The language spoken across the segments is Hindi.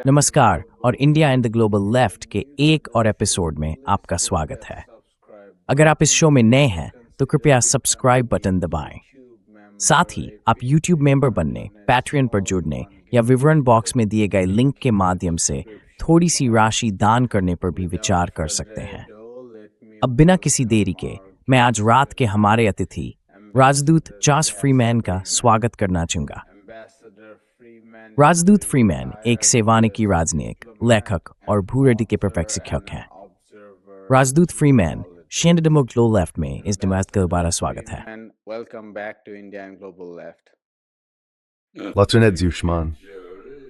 नमस्कार और India and the global left के एक और एपिसोड में आपका स्वागत है। अगर आप इस शो में नए हैं तो कृपया सब्सक्राइब बटन दबाएं। साथ ही आप YouTube मेंबर बनने, पैट्रियन पर जुड़ने या विवरण बॉक्स में दिए गए लिंक के माध्यम से थोड़ी सी राशि दान करने पर भी विचार कर सकते हैं। अब बिना किसी देरी के मैं आज रात के हमारे अतिथि राजदूत चार्ल्स फ्रीमैन का स्वागत करना चाहूंगा। राजदूत फ्रीमैन एक सेवानिकी राजनयिक, लेखक और भूरेडी के प्रशिक्षक हैं। राजदूत फ्रीमैन शेंडडमो ग्लो लेफ्ट में इस डिमास्ट का दोबारा स्वागत है। Latined Zushman,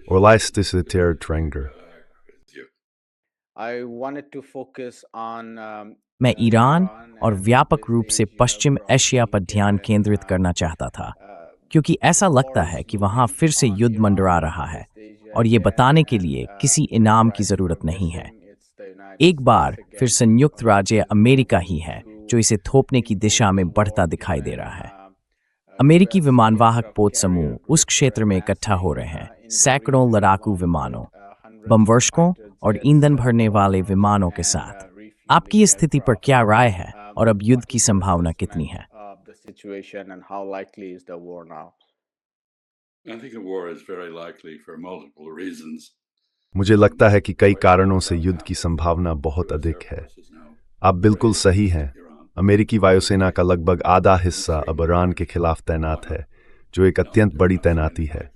or Leistis the Terror Trenger. मैं ईरान और व्यापक रूप से पश्चिम एशिया पर ध्यान केंद्रित करना चाहता था, क्योंकि ऐसा लगता है कि वहां फिर से युद्ध मंडरा रहा है और ये बताने के लिए किसी इनाम की जरूरत नहीं है। एक बार फिर संयुक्त राज्य अमेरिका ही है जो इसे थोपने की दिशा में बढ़ता दिखाई दे रहा है। अमेरिकी विमानवाहक पोत समूह उस क्षेत्र में इकट्ठा हो रहे हैं, सैकड़ों लड़ाकू विमानों, बमवर्षकों और ईंधन भरने वाले विमानों के साथ। आपकी इस स्थिति पर क्या राय है और अब युद्ध की संभावना कितनी है? I think a war is very likely for multiple reasons. मुझे लगता है कि कई कारणों से युद्ध की संभावना बहुत अधिक है। आप बिल्कुल सही हैं। अमेरिकी वायुसेना का लगभग आधा हिस्सा अब ईरान के खिलाफ तैनात है, जो एक अत्यंत बड़ी तैनाती है।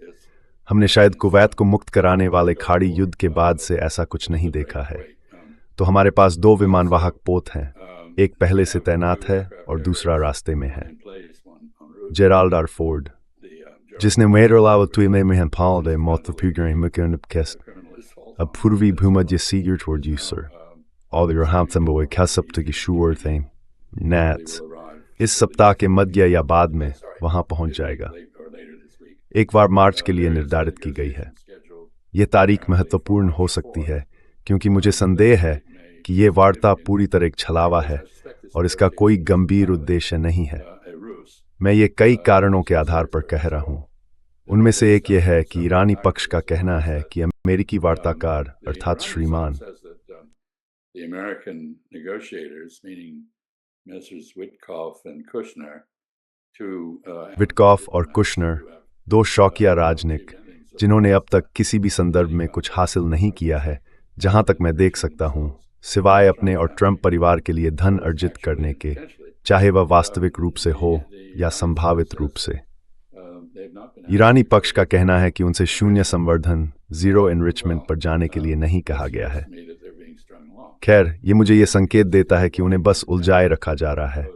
हमने शायद कुवैत को मुक्त कराने वाले खाड़ी युद्ध के बाद से ऐसा कुछ नहीं देखा है। तो हमारे पास दो विमानवाहक पोत हैं, एक पहले से तैनात है और दूसरा रास्ते में है। जेराल्ड आर फोर्ड, जिसने में पाल अब पूर्वी भूमध्य Seeger toward you, sir. All your Hampton Kasap की शूर थे नैट्स इस सप्ताह के मध्य या बाद में वहां पहुंच जाएगा। एक बार मार्च के लिए निर्धारित की गई है। यह तारीख महत्वपूर्ण हो सकती है क्योंकि मुझे संदेह है कि यह वार्ता पूरी तरह एक छलावा है और इसका कोई गंभीर उद्देश्य नहीं है। मैं ये कई कारणों के आधार पर कह रहा हूं। उनमें से एक यह है कि ईरानी पक्ष का कहना है कि अमेरिकी वार्ताकार अर्थात श्रीमान विटकॉफ और कुशनर, दो शौकिया राजनीतिक जिन्होंने अब तक किसी भी संदर्भ में कुछ हासिल नहीं किया है, जहां तक मैं देख सकता हूं, सिवाय अपने और ट्रंप परिवार के लिए धन अर्जित करने के, चाहे वह वास्तविक रूप से हो या संभावित रूप से। ईरानी पक्ष का कहना है कि उनसे शून्य संवर्धन, जीरो एनरिचमेंट पर जाने के लिए नहीं कहा गया है। खैर, ये मुझे ये संकेत देता है कि उन्हें बस उलझाए रखा जा रहा है,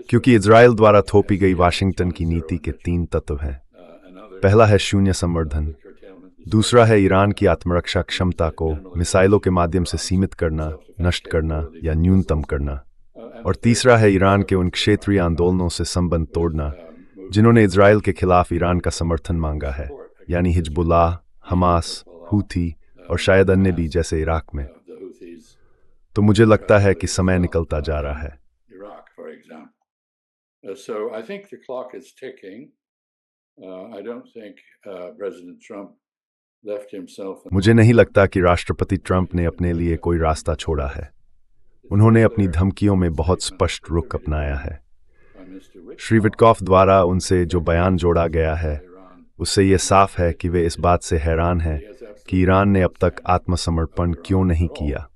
क्योंकि इजराइल द्वारा थोपी गई वाशिंगटन की नीति के तीन तत्व हैं। पहला है शून्य संवर्धन, दूसरा है ईरान की आत्मरक्षा क्षमता को मिसाइलों के माध्यम से सीमित करना, नष्ट करना या न्यूनतम करना, और तीसरा है ईरान के उन क्षेत्रीय आंदोलनों से संबंध तोड़ना जिन्होंने इजराइल के खिलाफ ईरान का समर्थन मांगा है, यानी हिजबुल्लाह, हमास, हूथी और शायद अन्य भी, जैसे इराक में। तो मुझे लगता है कि समय निकलता जा रहा है। मुझे नहीं लगता कि राष्ट्रपति ट्रंप ने अपने लिए कोई रास्ता छोड़ा है। उन्होंने अपनी धमकियों में बहुत स्पष्ट रुख अपनाया है। श्री विटकॉफ द्वारा उनसे जो बयान जोड़ा गया है, उससे यह साफ है कि वे इस बात से हैरान हैं कि ईरान ने अब तक आत्मसमर्पण क्यों नहीं किया।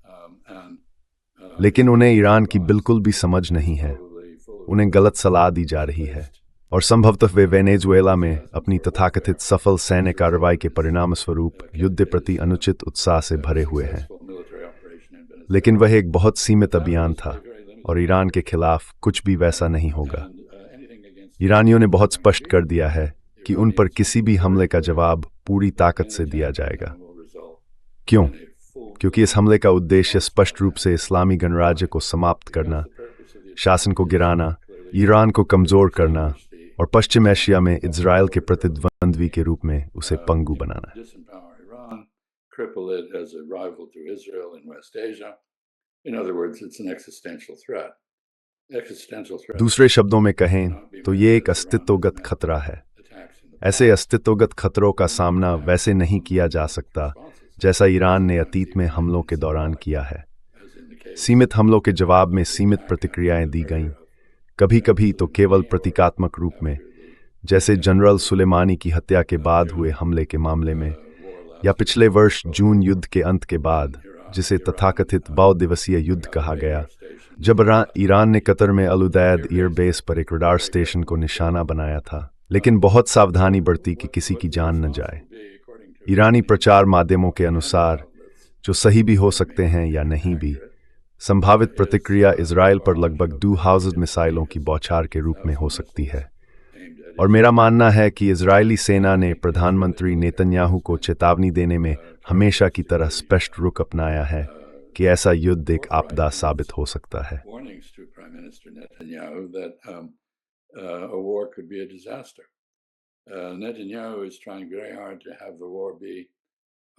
लेकिन उन्हें ईरान की बिल्कुल भी समझ नहीं है। उन्हें गलत सलाह दी जा रही है और संभवतः वे वेनेजुएला में अपनी तथाकथित सफल सैन्य कार्रवाई के परिणाम स्वरूप युद्ध प्रति अनुचित उत्साह से भरे हुए हैं। लेकिन वह एक बहुत सीमित अभियान था और ईरान के खिलाफ कुछ भी वैसा नहीं होगा। ईरानियों ने बहुत स्पष्ट कर दिया है कि उन पर किसी भी हमले का जवाब पूरी ताकत से दिया जाएगा। क्यों? क्योंकि इस हमले का उद्देश्य स्पष्ट रूप से इस्लामी गणराज्य को समाप्त करना, शासन को गिराना, ईरान को कमजोर करना और पश्चिम एशिया में इजराइल के प्रतिद्वंद्वी के रूप में उसे पंगु बनाना है। दूसरे शब्दों में कहें तो ये एक अस्तित्वगत खतरा है। ऐसे अस्तित्वगत खतरों का सामना वैसे नहीं किया जा सकता जैसा ईरान ने अतीत में हमलों के दौरान किया है। सीमित हमलों के जवाब में सीमित प्रतिक्रियाएं दी गईं, कभी कभी तो केवल प्रतीकात्मक रूप में, जैसे जनरल सुलेमानी की हत्या के बाद हुए हमले के मामले में, या पिछले वर्ष जून युद्ध के अंत के बाद, जिसे तथाकथित 100 दिवसीय युद्ध कहा गया, जब ईरान ने कतर में अल उदैद एयरबेस पर एक रडार स्टेशन को निशाना बनाया था, लेकिन बहुत सावधानी बरती कि किसी की जान न जाए। ईरानी प्रचार माध्यमों के अनुसार, जो सही भी हो सकते हैं या नहीं भी, संभावित प्रतिक्रिया इजराइल पर लगभग 2000 मिसाइलों की बौछार के रूप में हो सकती है। और मेरा मानना है कि इजरायली सेना ने प्रधानमंत्री नेतन्याहू को चेतावनी देने में हमेशा की तरह स्पष्ट रुख अपनाया है कि ऐसा युद्ध एक आपदा साबित हो सकता है। Warnings to Prime Minister Netanyahu that a war could be a disaster. Netanyahu is trying very hard to have the war be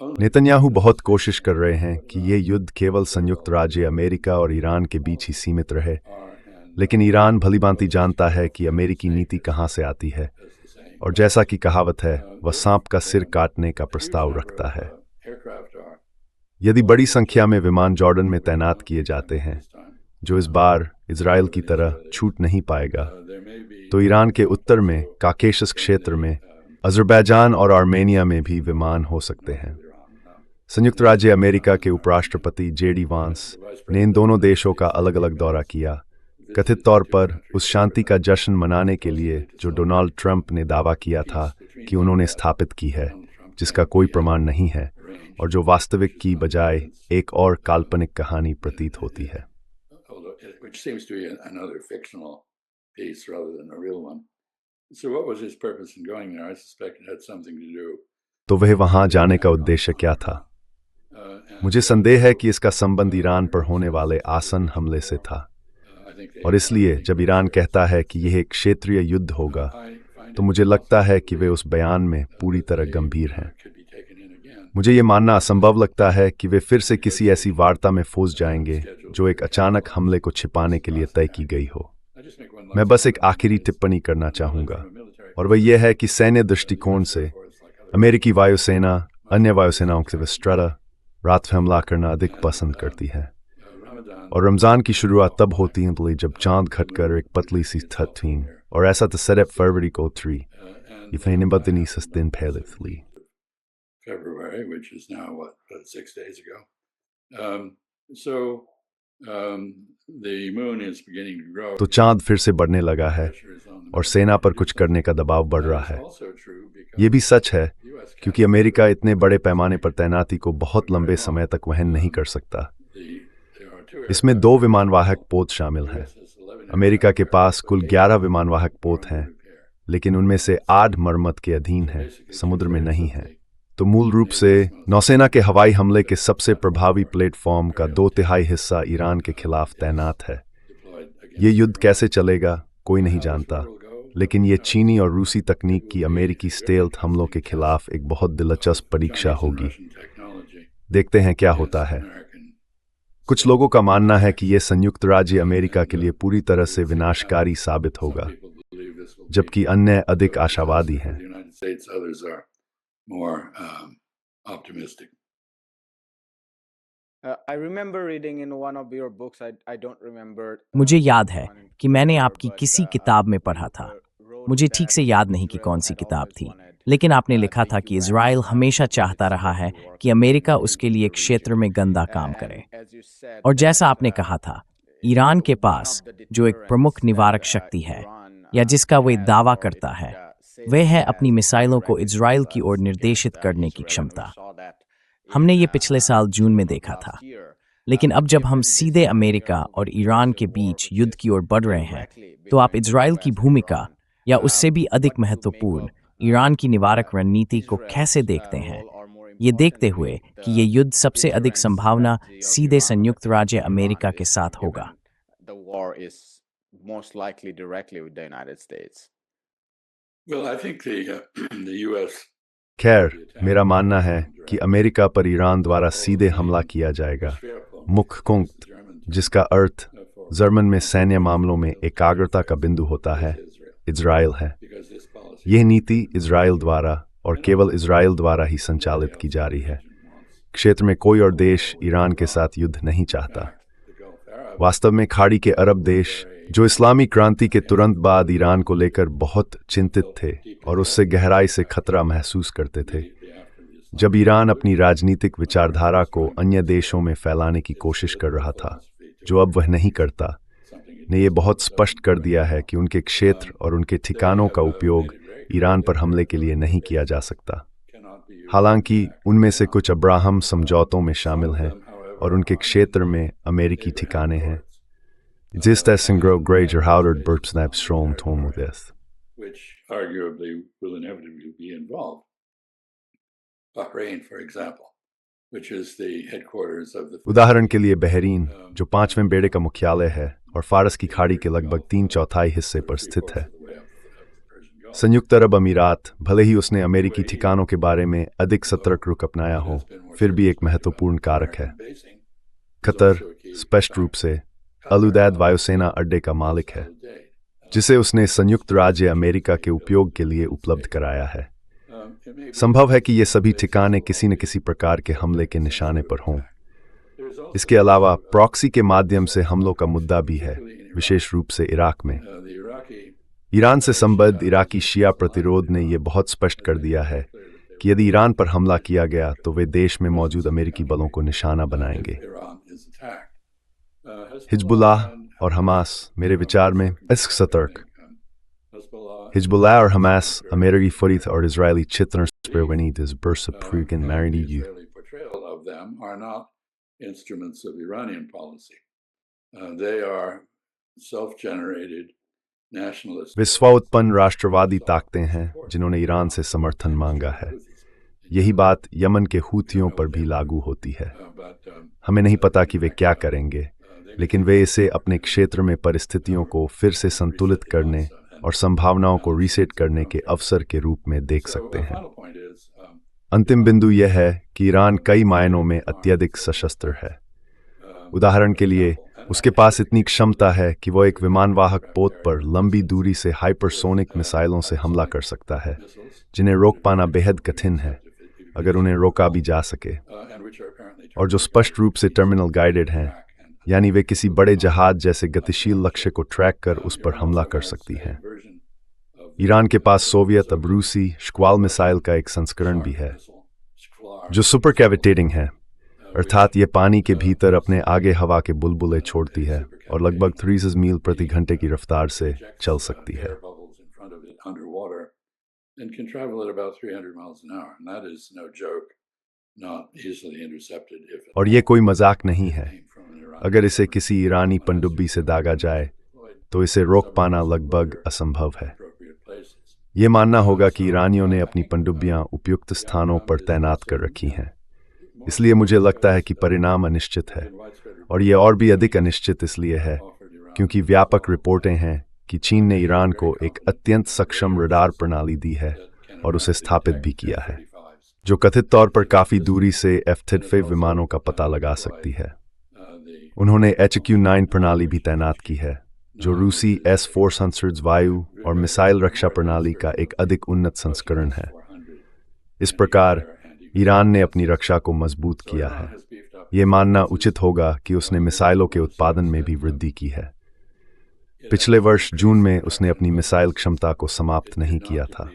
only Netanyahu बहुत कोशिश कर रहे हैं कि ये युद्ध केवल संयुक्त राज्य अमेरिका और ईरान के बीच ही सीमित रहे, लेकिन ईरान भलीभांति जानता है कि अमेरिकी नीति कहाँ से आती है, और जैसा कि कहावत है, वह सांप का सिर काटने का प्रस्ताव रखता है। यदि बड़ी संख्या में विमान जॉर्डन में तैनात किए जाते हैं, जो इस बार इजराइल की तरह छूट नहीं पाएगा, तो ईरान के उत्तर में काकेशस क्षेत्र में, अजरबैजान और आर्मेनिया में भी विमान हो सकते हैं। संयुक्त राज्य अमेरिका के उपराष्ट्रपति जेडी वांस ने इन दोनों देशों का अलग अलग दौरा किया, कथित तौर पर उस शांति का जश्न मनाने के लिए जो डोनाल्ड ट्रंप ने दावा किया था कि उन्होंने स्थापित की है, जिसका कोई प्रमाण नहीं है और जो वास्तविक की बजाय एक और काल्पनिक कहानी प्रतीत होती है। which seems to be another fictional piece rather than a real one. So what was his purpose in going there? I suspect it had something to do. तो वह वहां जाने का उद्देश्य क्या था? मुझे संदेह है कि इसका संबंध ईरान पर होने वाले आसन हमले से था, और इसलिए जब ईरान कहता है कि यह एक क्षेत्रीय युद्ध होगा, तो मुझे लगता है कि वे उस बयान में पूरी तरह गंभीर हैं। मुझे ये मानना असंभव लगता है कि वे फिर से किसी ऐसी वार्ता में फंस जाएंगे जो एक अचानक हमले को छिपाने के लिए तय की गई हो। मैं बस एक आखिरी टिप्पणी करना चाहूँगा, और वह यह है कि सैन्य दृष्टिकोण से अमेरिकी वायुसेना अन्य वायुसेनाओं से विस्तृत रात में हमला करना अधिक पसंद करती है, और रमज़ान की शुरुआत तब होती है जब चांद घटकर एक पतली सी छत थी, और ऐसा तो फरवरी को 3 बदनी दिन पहले थी। February, which is now 6 days ago. The moon is beginning to grow. तो चांद फिर से बढ़ने लगा है और सेना पर कुछ करने का दबाव बढ़ रहा है। ये भी सच है क्योंकि अमेरिका इतने बड़े पैमाने पर तैनाती को बहुत लंबे समय तक वहन नहीं कर सकता। इसमें 2 विमानवाहक पोत शामिल हैं। अमेरिका के पास कुल 11 विमानवाहक पोत हैं, लेकिन उनमें से 8 मरम्मत के अधीन हैं, समुद्र में नहीं हैं। तो मूल रूप से नौसेना के हवाई हमले के सबसे प्रभावी प्लेटफॉर्म का 2/3 हिस्सा ईरान के खिलाफ तैनात है। ये युद्ध कैसे चलेगा कोई नहीं जानता, लेकिन ये चीनी और रूसी तकनीक की अमेरिकी स्टेल्थ हमलों के खिलाफ एक बहुत दिलचस्प परीक्षा होगी। देखते हैं क्या होता है। कुछ लोगों का मानना है कि यह संयुक्त राज्य अमेरिका के लिए पूरी तरह से विनाशकारी साबित होगा, जबकि अन्य अधिक आशावादी हैं। More optimistic. I remember reading in one of your books. I don't remember. मुझे याद है कि मैंने आपकी किसी किताब में पढ़ा था। मुझे ठीक से याद नहीं कि कौन सी किताब थी, लेकिन आपने लिखा था कि इजराइल हमेशा चाहता रहा है कि अमेरिका उसके लिए क्षेत्र में गंदा काम करे। और जैसा आपने कहा था, ईरान के पास जो एक प्रमुख निवारक शक्ति है, या जिसका वे दावा करता है, वह है अपनी मिसाइलों को इजराइल की ओर निर्देशित करने की क्षमता। हमने ये पिछले साल जून में देखा था, लेकिन अब जब हम सीधे अमेरिका और ईरान के बीच युद्ध की ओर बढ़ रहे हैं, तो आप इजराइल की भूमिका, या उससे भी अधिक महत्वपूर्ण ईरान की निवारक रणनीति को कैसे देखते हैं, ये देखते हुए कि ये युद्ध सबसे अधिक संभावना सीधे संयुक्त राज्य अमेरिका के साथ होगा। Well, I think the U.S. खैर, मेरा मानना है कि अमेरिका पर ईरान द्वारा सीधे हमला किया जाएगा। मुख्य कुंक्त, जिसका अर्थ जर्मन में सैन्य मामलों में एकाग्रता का बिंदु होता है, इजराइल है। यह नीति इजराइल द्वारा और केवल इजराइल द्वारा ही संचालित की जा रही है। क्षेत्र में कोई और देश ईरान के साथ युद्ध नहीं चाहता। वास्तव में खाड़ी के अरब देश, जो इस्लामी क्रांति के तुरंत बाद ईरान को लेकर बहुत चिंतित थे और उससे गहराई से खतरा महसूस करते थे, जब ईरान अपनी राजनीतिक विचारधारा को अन्य देशों में फैलाने की कोशिश कर रहा था, जो अब वह नहीं करता, ने यह बहुत स्पष्ट कर दिया है कि उनके क्षेत्र और उनके ठिकानों का उपयोग ईरान पर हमले के लिए नहीं किया जा सकता। हालांकि उनमें से कुछ अब्राहम समझौतों में शामिल हैं और उनके क्षेत्र में अमेरिकी ठिकाने हैं। जिस तरह Singro Granger Howard Burpsnap Strom Tomudeth, which arguably will inevitably be involved. Bahrain, for example, which is the headquarters of the उदाहरण के लिए बहरीन, जो 5वें बेड़े का मुख्यालय है और फारस की खाड़ी के लगभग 3/4 हिस्से पर स्थित है। संयुक्त अरब अमीरात, भले ही उसने अमेरिकी ठिकानों के बारे में अधिक सतर्क रुख अपनाया हो, फिर भी एक महत्वपूर्ण कारक है। कतर स्पष्ट रूप से अल उदैद वायुसेना अड्डे का मालिक है, जिसे उसने संयुक्त राज्य अमेरिका के उपयोग के लिए उपलब्ध कराया है। संभव है कि ये सभी ठिकाने किसी न किसी प्रकार के हमले के निशाने पर हों। इसके अलावा प्रॉक्सी के माध्यम से हमलों का मुद्दा भी है, विशेष रूप से इराक में। ईरान से संबद्ध इराकी शिया प्रतिरोध ने यह बहुत स्पष्ट कर दिया है कि यदि ईरान पर हमला किया गया तो वे देश में मौजूद अमेरिकी बलों को निशाना बनाएंगे। हिजबुल्लाह और हमास, मेरे विचार में इस सतर्क हिजबुल्लाह और हमास अमेरिकी फरीद और इजरायली चित्रण स्पेरवनीद इस बर्स प्रूगन मैरिडी यू instruments of Iranian policy. They are self-generated nationalist. वे स्व-उत्पन्न राष्ट्रवादी ताकतें हैं जिन्होंने ईरान से समर्थन मांगा है। यही बात यमन के हूथियों पर भी लागू होती है। हमें नहीं पता कि वे क्या करेंगे, लेकिन वे इसे अपने क्षेत्र में परिस्थितियों को फिर से संतुलित करने और संभावनाओं को रीसेट करने के अवसर के रूप में देख सकते हैं। अंतिम बिंदु यह है कि ईरान कई मायनों में अत्यधिक सशस्त्र है। उदाहरण के लिए, उसके पास इतनी क्षमता है कि वह एक विमानवाहक पोत पर लंबी दूरी से हाइपरसोनिक मिसाइलों से हमला कर सकता है, जिन्हें रोक पाना बेहद कठिन है, अगर उन्हें रोका भी जा सके, और जो स्पष्ट रूप से टर्मिनल गाइडेड हैं, यानी वे किसी बड़े जहाज जैसे गतिशील लक्ष्य को ट्रैक कर उस पर हमला कर सकती हैं। ईरान के पास सोवियत अब रूसी शक्वाल मिसाइल का एक संस्करण भी है, जो सुपर कैविटेटिंग है, अर्थात ये पानी के भीतर अपने आगे हवा के बुलबुले छोड़ती है और लगभग 300 मील प्रति घंटे की रफ्तार से चल सकती है। और ये कोई मजाक नहीं है। अगर इसे किसी ईरानी पनडुब्बी से दागा जाए तो इसे रोक पाना लगभग असंभव है। ये मानना होगा कि ईरानियों ने अपनी पनडुब्बियां उपयुक्त स्थानों पर तैनात कर रखी हैं। इसलिए मुझे लगता है कि परिणाम अनिश्चित है, और ये और भी अधिक अनिश्चित इसलिए है क्योंकि व्यापक रिपोर्टें हैं कि चीन ने ईरान को एक अत्यंत सक्षम रडार प्रणाली दी है और उसे स्थापित भी किया है, जो कथित तौर पर काफ़ी दूरी से F-35 विमानों का पता लगा सकती है। उन्होंने HQ-9 प्रणाली भी तैनात की है, जो रूसी S-400 वायु और मिसाइल रक्षा प्रणाली का एक अधिक उन्नत संस्करण है। इस प्रकार ईरान ने अपनी रक्षा को मजबूत किया है। ये मानना उचित होगा कि उसने मिसाइलों के उत्पादन में भी वृद्धि की है। पिछले वर्ष जून में उसने अपनी मिसाइल क्षमता को समाप्त नहीं किया था।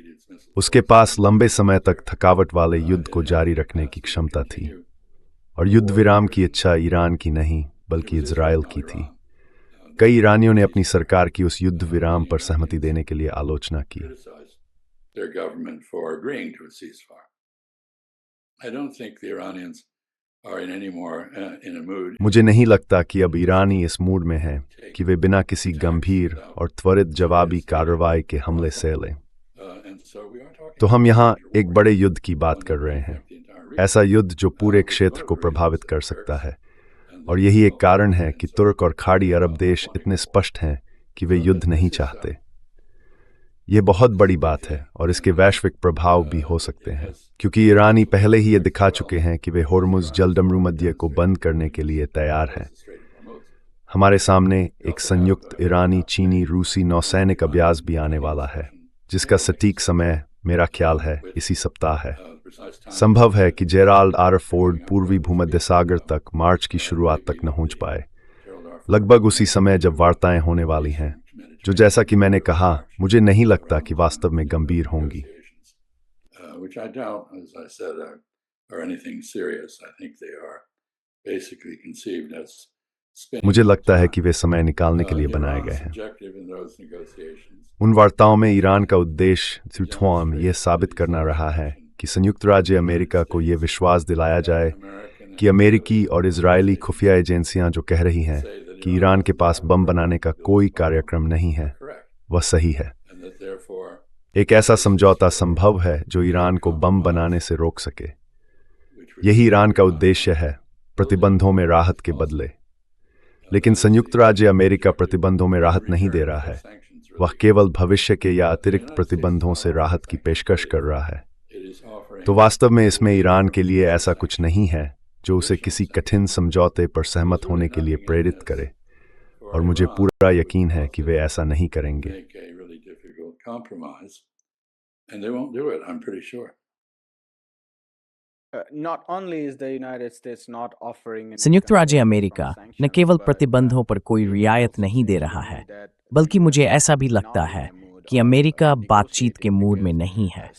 उसके पास लंबे समय तक थकावट वाले युद्ध को जारी रखने की क्षमता थी, और युद्ध विराम की इच्छा ईरान की नहीं बल्कि इजराइल की थी। कई ईरानियों ने अपनी सरकार की उस युद्ध विराम पर सहमति देने के लिए आलोचना की। मुझे नहीं लगता कि अब ईरानी इस मूड में हैं कि वे बिना किसी गंभीर और त्वरित जवाबी कार्रवाई के हमले सह लें। तो हम यहाँ एक बड़े युद्ध की बात कर रहे हैं, ऐसा युद्ध जो पूरे क्षेत्र को प्रभावित कर सकता है, और यही एक कारण है कि तुर्क और खाड़ी अरब देश इतने स्पष्ट हैं कि वे युद्ध नहीं चाहते। ये बहुत बड़ी बात है और इसके वैश्विक प्रभाव भी हो सकते हैं, क्योंकि ईरानी पहले ही ये दिखा चुके हैं कि वे होर्मुज जलदमरूमध्य को बंद करने के लिए तैयार हैं। हमारे सामने एक संयुक्त ईरानी चीनी रूसी नौसैनिक अभ्यास भी आने वाला है, जिसका सटीक समय मेरा ख्याल है इसी सप्ताह है। संभव है कि जेराल्ड आर फोर्ड पूर्वी भूमध्य सागर तक मार्च की शुरुआत तक न पहुंच पाए, लगभग उसी समय जब वार्ताएं होने वाली हैं, जो जैसा कि मैंने कहा मुझे नहीं लगता कि वास्तव में गंभीर होंगी। Which I doubt, as I said, are anything serious. I think they are basically conceived as spinning. मुझे लगता है कि वे समय निकालने के लिए बनाए गए Iran's हैं। objective in those negotiations उन वार्ताओं में ईरान का उद्देश्य त्रुथवाम यह साबित करना रहा है कि संयुक्त राज्य अमेरिका को यह विश्वास दिलाया जाए कि अमेरिकी और इजरायली खुफिया एजेंसियां जो कह रही हैं कि ईरान के पास बम बनाने का कोई कार्यक्रम नहीं है, वह सही है। and that therefore एक ऐसा समझौता संभव है जो ईरान को बम बनाने से रोक सके। यही ईरान का उद्देश्य है, प्रतिबंधों में राहत के बदले। लेकिन संयुक्त राज्य अमेरिका प्रतिबंधों में राहत नहीं दे रहा है, वह केवल भविष्य के या अतिरिक्त प्रतिबंधों से राहत की पेशकश कर रहा है। तो वास्तव में इसमें ईरान के लिए ऐसा कुछ नहीं है जो उसे किसी कठिन समझौते पर सहमत होने के लिए प्रेरित करे, और मुझे पूरा यकीन है कि वे ऐसा नहीं करेंगे। make a really difficult compromise, and they won't do it, I'm pretty sure. Not only is the United States not offering any संयुक्त राज्य concessions अमेरिका from न केवल sanctions, but, प्रतिबंधों पर कोई रियायत नहीं दे रहा है, बल्कि मुझे ऐसा भी लगता है कि अमेरिका बातचीत के मूड में नहीं है।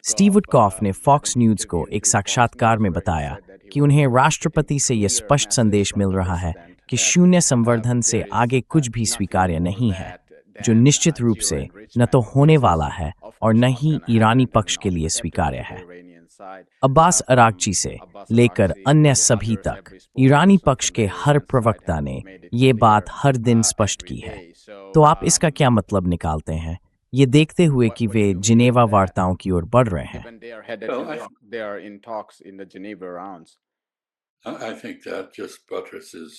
स्टीव वुडकॉफ ने फॉक्स न्यूज़ को एक साक्षात्कार में बताया कि उन्हें राष्ट्रपति से यह स्पष्ट संदेश मिल रहा है कि शून्य संवर्धन से आगे कुछ भी स्वीकार्य नहीं है, जो निश्चित रूप से न तो होने वाला है और न ही ईरानी पक्ष के लिए स्वीकार्य है। अब्बास अरागची से लेकर अन्य सभी तक ईरानी पक्ष के हर प्रवक्ता ने ये बात हर दिन स्पष्ट की है। तो आप इसका क्या मतलब निकालते हैं, ये देखते हुए कि वे जिनेवा वार्ताओं की ओर बढ़ रहे हैं? Given they are headed Well, to, they are in talks in the Geneva rounds. I think that just buttresses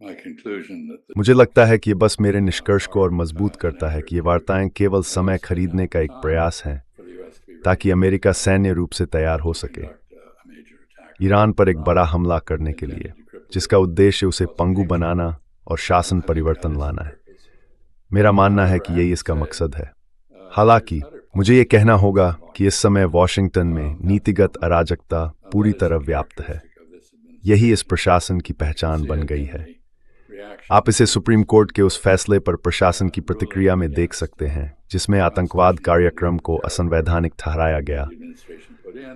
my conclusion that the मुझे लगता है कि ये बस मेरे निष्कर्ष को और मजबूत करता है कि ये वार्ताएं केवल समय खरीदने का एक प्रयास हैं for the US to be ताकि अमेरिका सैन्य रूप से तैयार हो सके conduct a major attack. Iran पर एक बड़ा हमला करने के लिए, जिसका उद्देश्य उसे पंगु बनाना और शासन परिवर्तन लाना है। मेरा मानना है कि यही इसका मकसद है। हालांकि मुझे ये कहना होगा कि इस समय वॉशिंगटन में नीतिगत अराजकता पूरी तरह व्याप्त है। यही इस प्रशासन की पहचान बन गई है। आप इसे सुप्रीम कोर्ट के उस फैसले पर प्रशासन की प्रतिक्रिया में देख सकते हैं जिसमें आतंकवाद कार्यक्रम को असंवैधानिक ठहराया गया।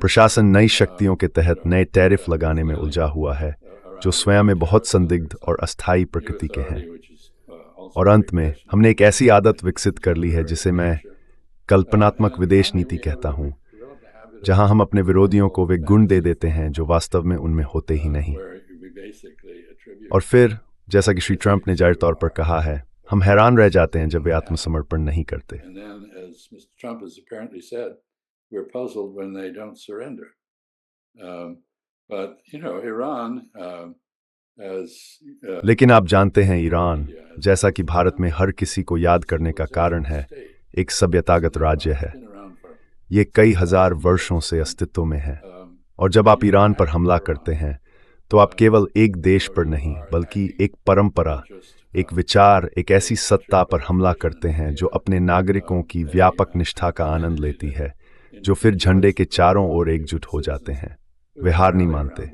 प्रशासन नई शक्तियों के तहत नए टैरिफ लगाने में उलझा हुआ है, जो स्वयं में बहुत संदिग्ध और अस्थायी प्रकृति के हैं। और अंत में हमने एक ऐसी आदत विकसित कर ली है जिसे मैं कल्पनात्मक विदेश नीति कहता हूं, जहां हम अपने विरोधियों को वे गुण दे देते हैं जो वास्तव में उनमें होते ही नहीं। और फिर जैसा कि श्री ट्रंप ने जाहिर तौर पर कहा है, हम हैरान रह जाते हैं जब वे आत्मसमर्पण नहीं करते। And then, as Mr. Trump has apparently said, we're puzzled when they don't surrender. But, you know, Iran has... लेकिन आप जानते हैं, ईरान, जैसा कि भारत में हर किसी को याद करने का कारण है, एक सभ्यतागत राज्य है। ये कई हजार वर्षों से अस्तित्व में है। और जब आप ईरान पर हमला करते हैं तो आप केवल एक देश पर नहीं बल्कि एक परंपरा, एक विचार, एक ऐसी सत्ता पर हमला करते हैं जो अपने नागरिकों की व्यापक निष्ठा का आनंद लेती है, जो फिर झंडे के चारों ओर एकजुट हो जाते हैं। वे हार नहीं मानते।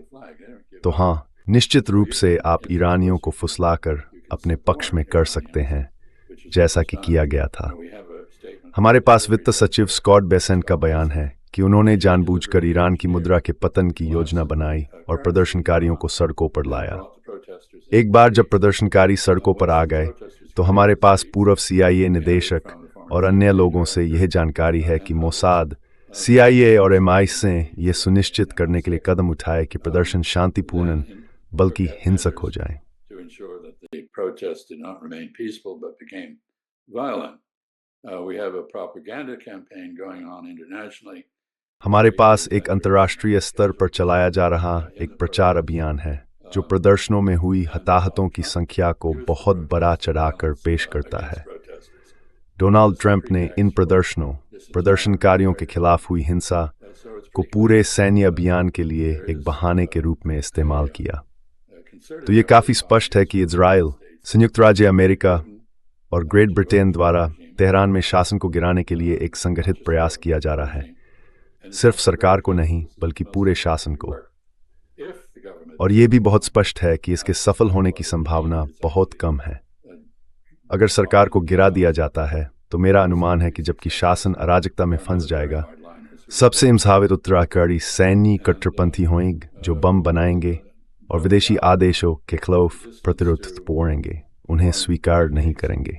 तो हाँ, निश्चित रूप से आप ईरानियों को फुसलाकर अपने पक्ष में कर सकते हैं, जैसा कि किया गया था। हमारे पास वित्त सचिव स्कॉट बेसेंट का बयान है कि उन्होंने जानबूझकर ईरान की मुद्रा के पतन की योजना बनाई और प्रदर्शनकारियों को सड़कों पर लाया। एक बार जब प्रदर्शनकारी सड़कों पर आ गए तो हमारे पास पूर्व CIA निदेशक और अन्य लोगों से यह जानकारी है कि मोसाद, CIA और MI6 ने यह सुनिश्चित करने के लिए कदम उठाए कि प्रदर्शन शांतिपूर्ण बल्कि हिंसक हो जाए। हमारे पास एक अंतर्राष्ट्रीय स्तर पर चलाया जा रहा एक प्रचार अभियान है जो प्रदर्शनों में हुई हताहतों की संख्या को बहुत बड़ा चढ़ाकर पेश करता है। डोनाल्ड ट्रंप ने इन प्रदर्शनकारियों के खिलाफ हुई हिंसा को पूरे सैन्य अभियान के लिए एक बहाने के रूप में इस्तेमाल किया। तो ये काफी स्पष्ट है कि इजराइल, संयुक्त राज्य अमेरिका और ग्रेट ब्रिटेन द्वारा तेहरान में शासन को गिराने के लिए एक संगठित प्रयास किया जा रहा है, सिर्फ सरकार को नहीं बल्कि पूरे शासन को। और ये भी बहुत स्पष्ट है कि इसके सफल होने की संभावना बहुत कम है। अगर सरकार को गिरा दिया जाता है तो मेरा अनुमान है कि जबकि शासन अराजकता में फंस जाएगा, सबसे संभावित उत्तराधिकारी सैन्य कट्टरपंथी होंगे जो बम बनाएंगे और विदेशी आदेशों के खिलाफ प्रतिरोध तोड़ेंगे, उन्हें स्वीकार नहीं करेंगे।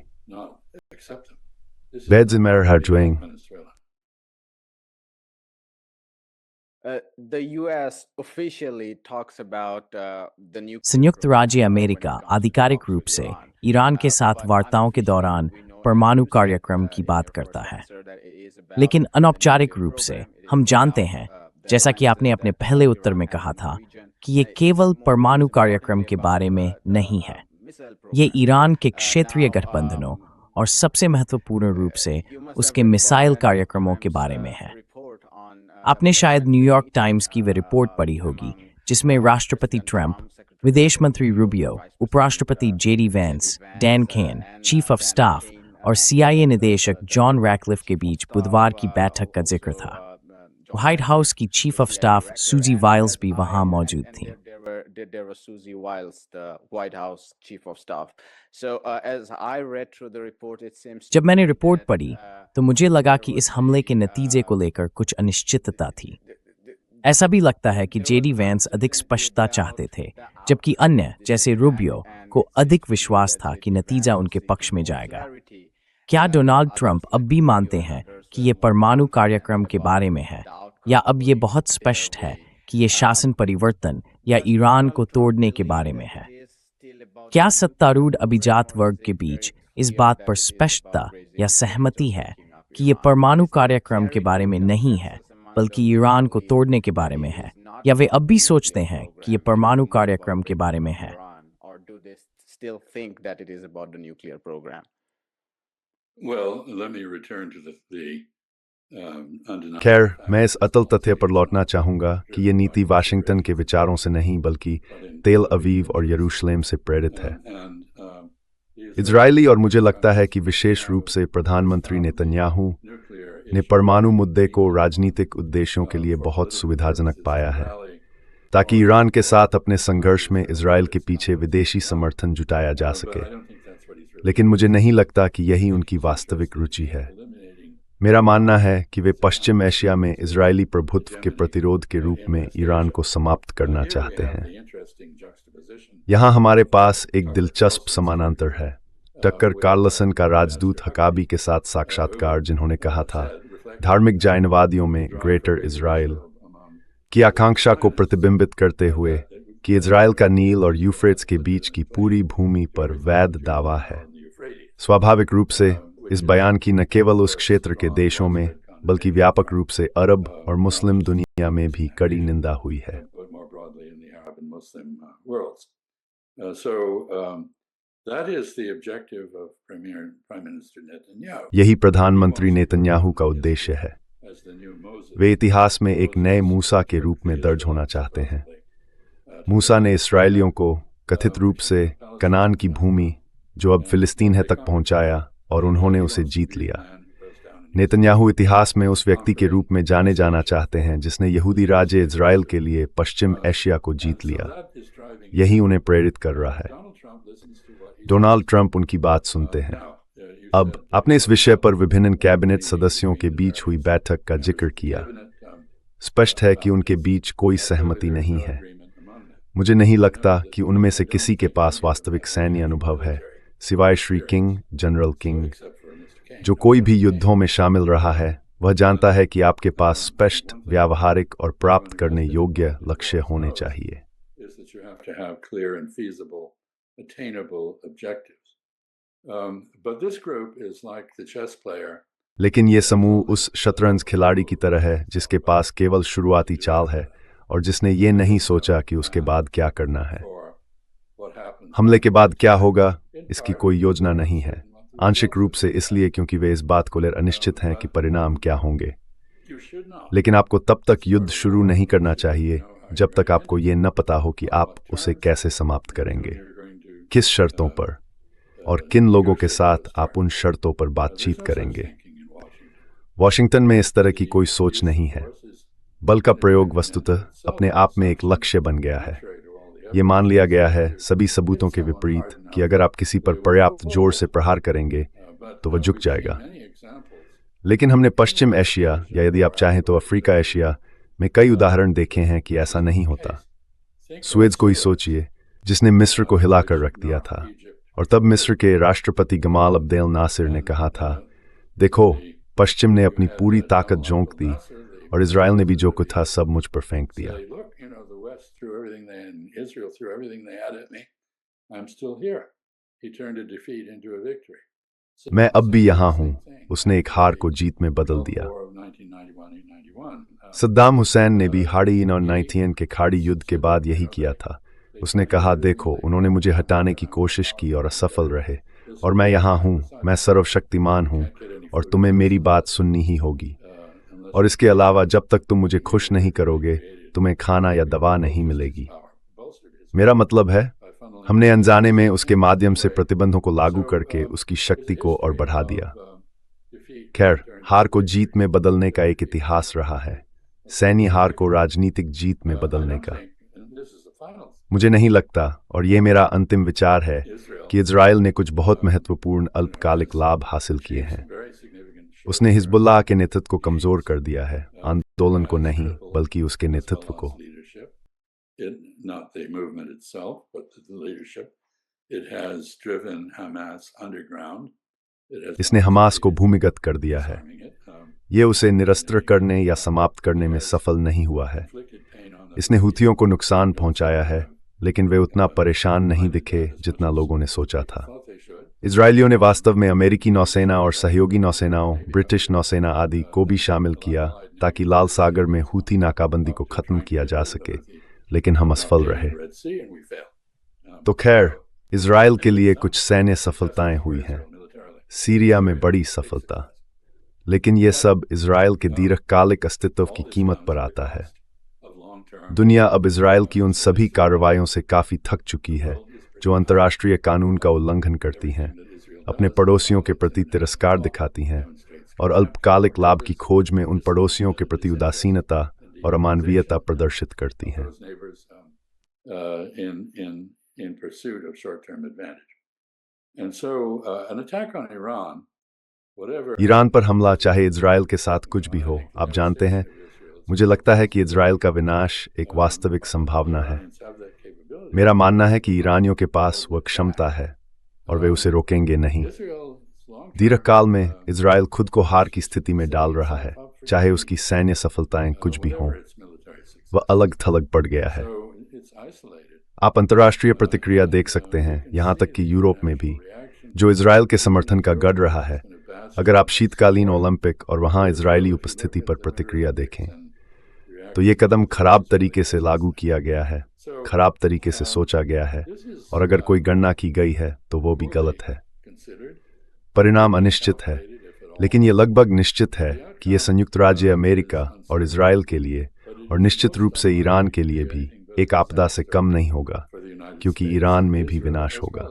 The US officially talks about the nuclear संयुक्त program राज्य of America when it comes to आधिकारिक talks रूप with से Iran. ईरान के साथ But वार्ताओं के दौरान we know परमाणु that कार्यक्रम की बात Air करता Force है, answer that it is about लेकिन the अनौपचारिक nuclear रूप से program. It हम is जानते about, हैं, the जैसा कि आपने alliances अपने that पहले Iran उत्तर में has कहा in the था, region. कि ये It's केवल more परमाणु importantly कार्यक्रम के about बारे में the नहीं है। missile ये program. ईरान के क्षेत्रीय Now, गठबंधनों और सबसे महत्वपूर्ण रूप से you must उसके have read missile New York कार्यक्रमों के Times, बारे में है। report on, आपने शायद advanced न्यूयॉर्क meeting, टाइम्स की वे रिपोर्ट पढ़ी होगी जिसमें राष्ट्रपति ट्रंप, विदेश मंत्री रूबियो, उपराष्ट्रपति JD Vance, Dan Caine, chief of staff और CIA निदेशक जॉन रैटक्लिफ के बीच बुधवार की बैठक का जिक्र था। व्हाइट हाउस की चीफ ऑफ स्टाफ सूजी वाइल्स भी वहां मौजूद थीं। There was Susie Wiles, the White House chief of staff. So as I read through the report, it seems जब मैंने रिपोर्ट पढ़ी तो मुझे लगा कि इस हमले के नतीजे को लेकर कुछ अनिश्चितता थी। ऐसा भी लगता है कि जेडी वैंस अधिक स्पष्टता चाहते थे, जबकि अन्य जैसे रूबियो को अधिक विश्वास था कि नतीजा उनके पक्ष में जाएगा। क्या डोनाल्ड ट्रंप अब भी मानते हैं कि ये परमाणु कार्यक्रम के बारे में है, या अब ये बहुत स्पष्ट है कि ये शासन परिवर्तन या ईरान को तोड़ने के बारे में है? क्या सत्तारूढ़ अभिजात वर्ग के बीच इस बात पर स्पष्टता या सहमति है कि ये परमाणु कार्यक्रम के बारे में नहीं है बल्कि ईरान को तोड़ने के बारे में है, या वे अब भी सोचते हैं कि ये परमाणु कार्यक्रम के बारे में है? or do they still think that it is about the nuclear program? Well, let me return to the undeniable खैर, fact मैं इस अतल तथ्य पर लौटना चाहूँगा कि ये नीति वाशिंगटन के विचारों से नहीं बल्कि तेल अवीव और यरूशलेम से प्रेरित है। इजरायली और मुझे लगता है कि विशेष रूप से प्रधानमंत्री नेतन्याहू ने परमाणु मुद्दे को राजनीतिक उद्देश्यों के लिए बहुत सुविधाजनक पाया है, ताकि ईरान के साथ अपने संघर्ष में इजरायल के पीछे विदेशी समर्थन जुटाया जा सके। लेकिन मुझे नहीं लगता कि यही उनकी वास्तविक रुचि है। मेरा मानना है कि वे पश्चिम एशिया में इजरायली प्रभुत्व के प्रतिरोध के रूप में ईरान को समाप्त करना चाहते हैं। यहाँ हमारे पास एक दिलचस्प समानांतर है। टक्कर कार्लसन का राजदूत हकाबी के साथ साक्षात्कार, जिन्होंने कहा था धार्मिक जायनवादियों में ग्रेटर इजराइल की आकांक्षा को प्रतिबिंबित करते हुए कि इजराइल का नील और यूफ्रेट्स के बीच की पूरी भूमि पर वैध दावा है। स्वाभाविक रूप से इस बयान की न केवल उस क्षेत्र के देशों में बल्कि व्यापक रूप से अरब और मुस्लिम दुनिया में भी कड़ी निंदा हुई है। but more broadly in the Arab and Muslim worlds. That is the objective of Prime Minister Netanyahu. यही प्रधानमंत्री नेतन्याहू का उद्देश्य है। As the new Moses, वे इतिहास में एक नए मूसा के रूप में दर्ज होना चाहते हैं। मूसा ने इस्राएलियों को कथित रूप से कनान की भूमि, जो अब फिलिस्तीन है, तक पहुंचाया और उन्होंने उसे जीत लिया। नेतन्याहू इतिहास में उस व्यक्ति के रूप में जाने जाना चाहते हैं जिसने यहूदी राज्य इजराइल के लिए पश्चिम एशिया को जीत लिया। यही उन्हें प्रेरित कर रहा है। डोनाल्ड ट्रंप उनकी बात सुनते हैं। अब आपने इस विषय पर विभिन्न कैबिनेट सदस्यों के बीच हुई बैठक का जिक्र किया। स्पष्ट है कि उनके बीच कोई सहमति नहीं है। मुझे नहीं लगता कि उनमें से किसी के पास वास्तविक सैन्य अनुभव है, सिवाय श्री किंग, जनरल किंग। जो कोई भी युद्धों में शामिल रहा है वह जानता है कि आपके पास स्पष्ट, व्यावहारिक और प्राप्त करने योग्य लक्ष्य होने चाहिए। is that you have to have clear and feasible, attainable objectives. But this group is like the chess player. लेकिन ये समूह उस शतरंज खिलाड़ी की तरह है जिसके पास केवल शुरुआती चाल है और जिसने ये नहीं सोचा कि उसके बाद क्या करना है। Or what happens हमले के बाद क्या होगा, इसकी कोई योजना नहीं है। आंशिक रूप से इसलिए क्योंकि वे इस बात को लेकर अनिश्चित हैं कि परिणाम क्या होंगे। you should not. लेकिन आपको तब तक युद्ध शुरू नहीं करना चाहिए जब तक आपको ये न पता हो कि आप उसे कैसे समाप्त करेंगे, You're going to किस शर्तों पर। और किन लोगों के साथ आप उन शर्तों पर बातचीत करेंगे। वॉशिंगटन में इस तरह की कोई सोच नहीं है। बल का प्रयोग वस्तुतः अपने आप में एक लक्ष्य बन गया है। ये मान लिया गया है सभी सबूतों के विपरीत कि अगर आप किसी पर पर्याप्त जोर से प्रहार करेंगे तो वह झुक जाएगा। लेकिन हमने पश्चिम एशिया या यदि आप चाहें तो अफ्रीका एशिया में कई उदाहरण देखे हैं कि ऐसा नहीं होता। सुएज को ही सोचिए, जिसने मिस्र को हिलाकर रख दिया था, और तब मिस्र के राष्ट्रपति गमाल अब्देल नासिर ने कहा था, देखो, पश्चिम ने अपनी पूरी ताकत झोंक दी और इजराइल ने भी जो कुछ था सब मुझ पर फेंक दिया। मैं अब भी यहाँ हूँ। उसने एक हार को जीत में बदल दिया। सद्दाम हुसैन ने भी हाड़ी 1991 के खाड़ी युद्ध के बाद यही किया था। उसने कहा, देखो, उन्होंने मुझे हटाने की कोशिश की और असफल रहे, और मैं यहाँ हूँ, मैं सर्वशक्तिमान हूँ और तुम्हें मेरी बात सुननी ही होगी। और इसके अलावा जब तक तुम मुझे खुश नहीं करोगे, तुम्हें खाना या दवा नहीं मिलेगी। मेरा मतलब है, हमने अनजाने में उसके माध्यम से प्रतिबंधों को लागू करके उसकी शक्ति को और बढ़ा दिया। खैर, हार को जीत में बदलने का एक इतिहास रहा है, सैन्य हार को राजनीतिक जीत में बदलने का। मुझे नहीं लगता, और ये मेरा अंतिम विचार है, कि इजराइल ने कुछ बहुत महत्वपूर्ण अल्पकालिक लाभ हासिल किए हैं। उसने हिजबुल्लाह के नेतृत्व को कमजोर कर दिया है, आंदोलन को नहीं बल्कि उसके नेतृत्व को। इसने हमास को भूमिगत कर दिया है। ये उसे निरस्त्र करने या समाप्त करने में सफल नहीं हुआ है। इसने हुथियों को नुकसान पहुंचाया है, लेकिन वे उतना परेशान नहीं दिखे जितना लोगों ने सोचा था। इजरायलियों ने वास्तव में अमेरिकी नौसेना और सहयोगी नौसेनाओं, ब्रिटिश नौसेना आदि को भी शामिल किया ताकि लाल सागर में हूथी नाकाबंदी को खत्म किया जा सके, लेकिन हम असफल रहे। तो खैर, इजराइल के लिए कुछ सैन्य सफलताएं हुई हैं, सीरिया में बड़ी सफलता, लेकिन यह सब इजराइल के दीर्घकालिक अस्तित्व की कीमत पर आता है। दुनिया अब इजराइल की उन सभी कार्रवाइयों से काफी थक चुकी है जो अंतर्राष्ट्रीय कानून का उल्लंघन करती हैं, अपने पड़ोसियों के प्रति तिरस्कार दिखाती हैं और अल्पकालिक लाभ की खोज में उन पड़ोसियों के प्रति उदासीनता और अमानवीयता प्रदर्शित करती हैं। ईरान पर हमला, चाहे इजराइल के साथ कुछ भी हो, आप जानते हैं, मुझे लगता है कि इजराइल का विनाश एक वास्तविक संभावना है। मेरा मानना है कि ईरानियों के पास वह क्षमता है और वे उसे रोकेंगे नहीं। दीर्घकाल में इजराइल खुद को हार की स्थिति में डाल रहा है, चाहे उसकी सैन्य सफलताएं कुछ भी हों। वह अलग थलग पड़ गया है। आप अंतर्राष्ट्रीय प्रतिक्रिया देख सकते हैं, यहाँ तक कि यूरोप में भी, जो इजराइल के समर्थन का गढ़ रहा है। अगर आप शीतकालीन ओलंपिक और वहाँ इजरायली उपस्थिति पर प्रतिक्रिया देखें, तो ये कदम खराब तरीके से लागू किया गया है, खराब तरीके से सोचा गया है, और अगर कोई गणना की गई है तो वो भी गलत है। परिणाम अनिश्चित है, लेकिन ये लगभग निश्चित है कि ये संयुक्त राज्य अमेरिका और इजराइल के लिए, और निश्चित रूप से ईरान के लिए भी, एक आपदा से कम नहीं होगा, क्योंकि ईरान में भी विनाश होगा।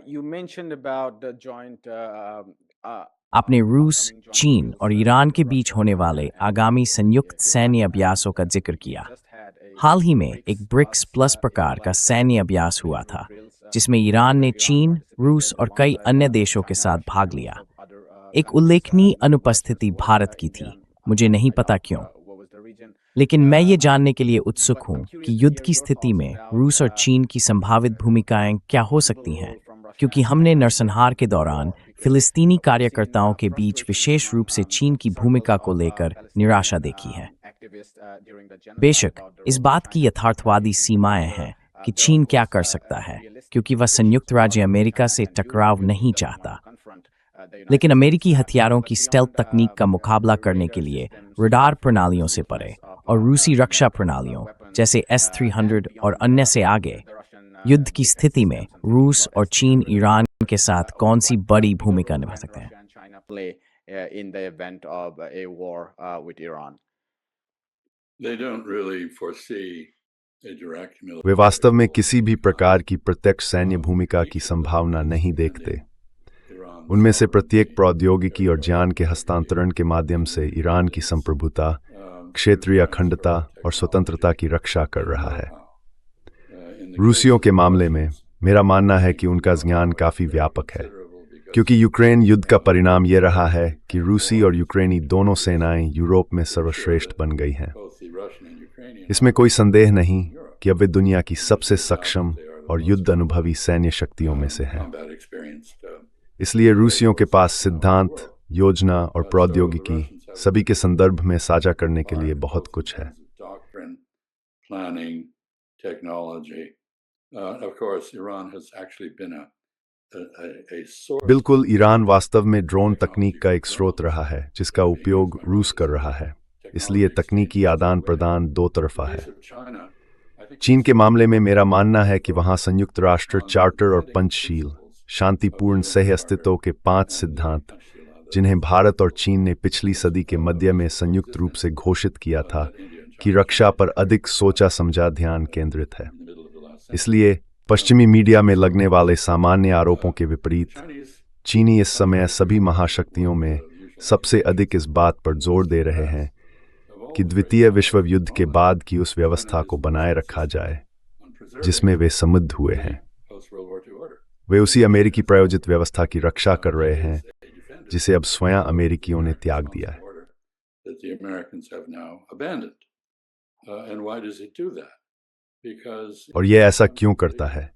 You mentioned about the joint आपने रूस, चीन और ईरान के बीच होने वाले आगामी संयुक्त सैन्य अभ्यासों का जिक्र किया। हाल ही में एक ब्रिक्स प्लस प्रकार का सैन्य अभ्यास हुआ था, जिसमें ईरान ने चीन, रूस और कई अन्य देशों के साथ भाग लिया। एक उल्लेखनीय अनुपस्थिति भारत की थी, मुझे नहीं पता क्यों, लेकिन मैं ये जानने के लिए उत्सुक हूँ कि युद्ध की स्थिति में रूस और चीन की संभावित भूमिकाएं क्या हो सकती हैं, क्योंकि हमने नरसंहार के दौरान फिलिस्तीनी कार्यकर्ताओं के बीच विशेष रूप से चीन की भूमिका को लेकर निराशा देखी है। बेशक इस बात की यथार्थवादी सीमाएं हैं कि चीन क्या कर सकता है, क्योंकि वह संयुक्त राज्य अमेरिका से टकराव नहीं चाहता। लेकिन अमेरिकी हथियारों की स्टेल्थ तकनीक का मुकाबला करने के लिए रडार प्रणालियों से परे और रूसी रक्षा प्रणालियों जैसे S-300 और अन्य से आगे, युद्ध की स्थिति में रूस और चीन ईरान के साथ कौन सी बड़ी भूमिका निभा सकते हैं? They don't really foresee a direct way military वास्तव में किसी भी प्रकार की प्रत्यक्ष सैन्य भूमिका की संभावना नहीं देखते। Iran's उनमें से प्रत्येक sovereignty, प्रौद्योगिकी और ज्ञान के हस्तांतरण के माध्यम से ईरान की संप्रभुता, क्षेत्रीय अखंडता और स्वतंत्रता की रक्षा कर रहा है। in the रूसियों के मामले में मेरा मानना है कि उनका ज्ञान काफी व्यापक है, क्योंकि यूक्रेन युद्ध का परिणाम ये रहा है कि रूसी और यूक्रेनी दोनों सेनाएं यूरोप में सर्वश्रेष्ठ बन गई हैं। both the Russian and Ukrainian इसमें कोई संदेह नहीं कि अब वे दुनिया की सबसे सक्षम और युद्ध अनुभवी सैन्य शक्तियों में से हैं। combat experienced इसलिए रूसियों के पास सिद्धांत, योजना और प्रौद्योगिकी सभी के संदर्भ में साझा करने के लिए बहुत कुछ है। doctrine, planning, technology. Of course, Iran has actually been a source. बिल्कुल, ईरान वास्तव में ड्रोन तकनीक का एक स्रोत रहा है जिसका उपयोग रूस कर रहा है। इसलिए तकनीकी आदान प्रदान दो तरफा है। China, I think चीन के मामले में मेरा मानना है कि वहां संयुक्त राष्ट्र चार्टर और पंचशील शांतिपूर्ण सह अस्तित्व के 5 सिद्धांत, जिन्हें भारत और चीन ने पिछली सदी के मध्य में संयुक्त रूप से घोषित किया था, की रक्षा पर अधिक सोचा समझा ध्यान केंद्रित है। इसलिए पश्चिमी मीडिया में लगने वाले सामान्य आरोपों के विपरीत चीनी इस समय सभी महाशक्तियों में सबसे अधिक इस बात पर जोर दे रहे हैं कि द्वितीय विश्व युद्ध के बाद की उस व्यवस्था को बनाए रखा जाए जिसमें वे समृद्ध हुए हैं। post-World War II order. वे उसी अमेरिकी प्रायोजित व्यवस्था की रक्षा कर रहे हैं जिसे अब स्वयं अमेरिकियों ने त्याग दिया है। Order that the Americans have now abandoned. And why does it do that? Because और ये ऐसा क्यों करता है?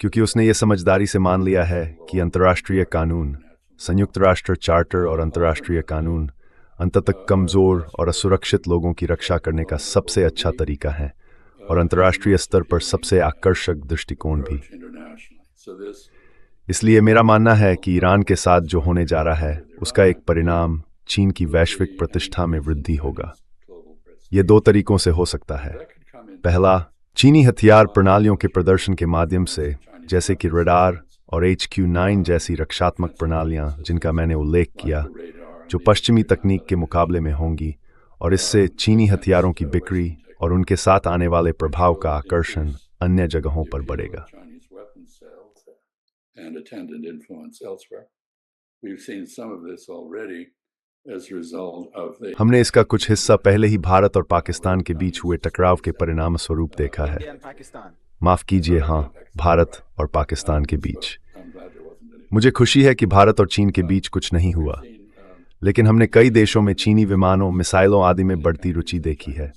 क्योंकि उसने ये समझदारी से मान लिया है कि अंतर्राष्ट्रीय कानून, संयुक्त राष्ट्र चार्टर और अंतर्राष्ट्रीय कानून अंततः कमजोर और असुरक्षित लोगों की रक्षा करने का सबसे अच्छा तरीका है और अंतर्राष्ट्रीय स्तर पर सबसे आकर्षक दृष्टिकोण भी। internationally. So this इसलिए मेरा मानना है कि ईरान के साथ जो होने जा रहा है उसका एक परिणाम चीन की वैश्विक प्रतिष्ठा में वृद्धि होगा। global presence ये दो तरीकों से हो सकता है। that could come in पहला, चीनी हथियार प्रणालियों के प्रदर्शन के माध्यम से, जैसे कि रडार और HQ-9 जैसी रक्षात्मक प्रणालियां जिनका मैंने उल्लेख किया, जो पश्चिमी तकनीक के मुकाबले में होंगी, और इससे चीनी हथियारों की बिक्री और उनके साथ आने वाले प्रभाव का आकर्षण अन्य जगहों पर बढ़ेगा। Chinese weapons sales and attendant influence elsewhere. We've seen some of this already as a result of the हमने इसका कुछ हिस्सा पहले ही भारत और पाकिस्तान के बीच हुए टकराव के परिणाम स्वरूप देखा है। India and Pakistan. माफ कीजिए, हाँ, भारत और पाकिस्तान के बीच। I'm glad there wasn't any. मुझे खुशी है कि भारत और चीन के बीच कुछ नहीं हुआ, लेकिन हमने कई देशों में चीनी विमानों, मिसाइलों आदि में बढ़ती रुचि देखी है।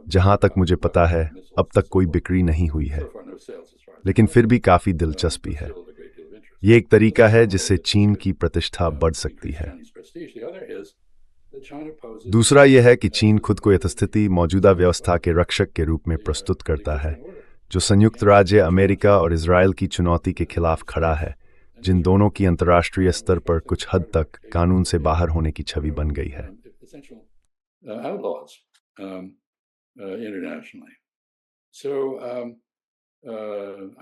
जहां तक मुझे पता है, अब तक कोई बिक्री नहीं हुई है, So far, no sales as far as लेकिन फिर भी काफी दिलचस्पी है। still a great deal of interest. ये एक तरीका है जिससे चीन की प्रतिष्ठा बढ़ सकती है। Chinese prestige. The other is that China poses दूसरा यह है कि चीन खुद को यथास्थिति मौजूदा व्यवस्था के रक्षक के रूप में प्रस्तुत करता है, जो संयुक्त राज्य अमेरिका और इजराइल की चुनौती के खिलाफ खड़ा है, जिन दोनों की अंतर्राष्ट्रीय स्तर पर कुछ हद तक कानून से बाहर होने की छवि बन गई है। essential outlaws internationally. So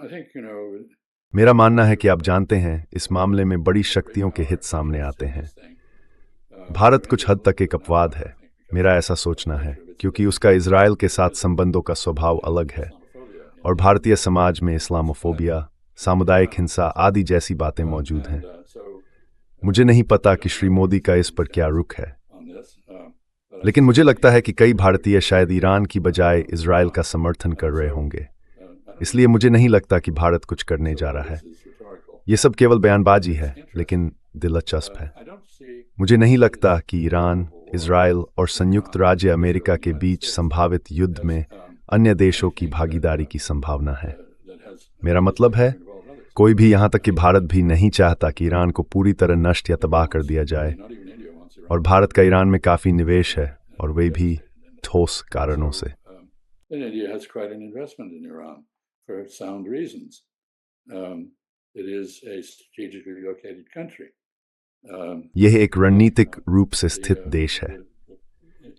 I think मेरा मानना है कि आप जानते हैं, इस मामले में बड़ी शक्तियों के हित सामने आते हैं। भारत कुछ हद तक एक अपवाद है, मेरा ऐसा सोचना है, क्योंकि उसका इजराइल के साथ संबंधों का स्वभाव अलग है और भारतीय समाज में इस्लामोफोबिया, सामुदायिक हिंसा आदि जैसी बातें मौजूद हैं। मुझे नहीं पता कि श्री मोदी का इस पर क्या रुख है, on this, लेकिन मुझे लगता है कि कई भारतीय शायद ईरान की बजाय इजराइल का समर्थन कर रहे होंगे। इसलिए मुझे नहीं लगता कि भारत कुछ करने जा रहा है। this is rhetorical. ये सब केवल बयानबाजी है, लेकिन दिलचस्प है। I don't see मुझे नहीं लगता कि ईरान, इजराइल और संयुक्त राज्य अमेरिका के बीच संभावित युद्ध में अन्य देशों की भागीदारी की संभावना है। that has मेरा मतलब है, कोई भी, यहाँ तक कि भारत भी नहीं चाहता कि ईरान को पूरी तरह नष्ट या तबाह कर दिया जाए, not even India wants Iran. और भारत का ईरान में काफी निवेश है, और वे भी ठोस कारणों से। And India has quite an investment in Iran for sound reasons. It is a strategically located country. यह एक रणनीतिक रूप से स्थित देश है।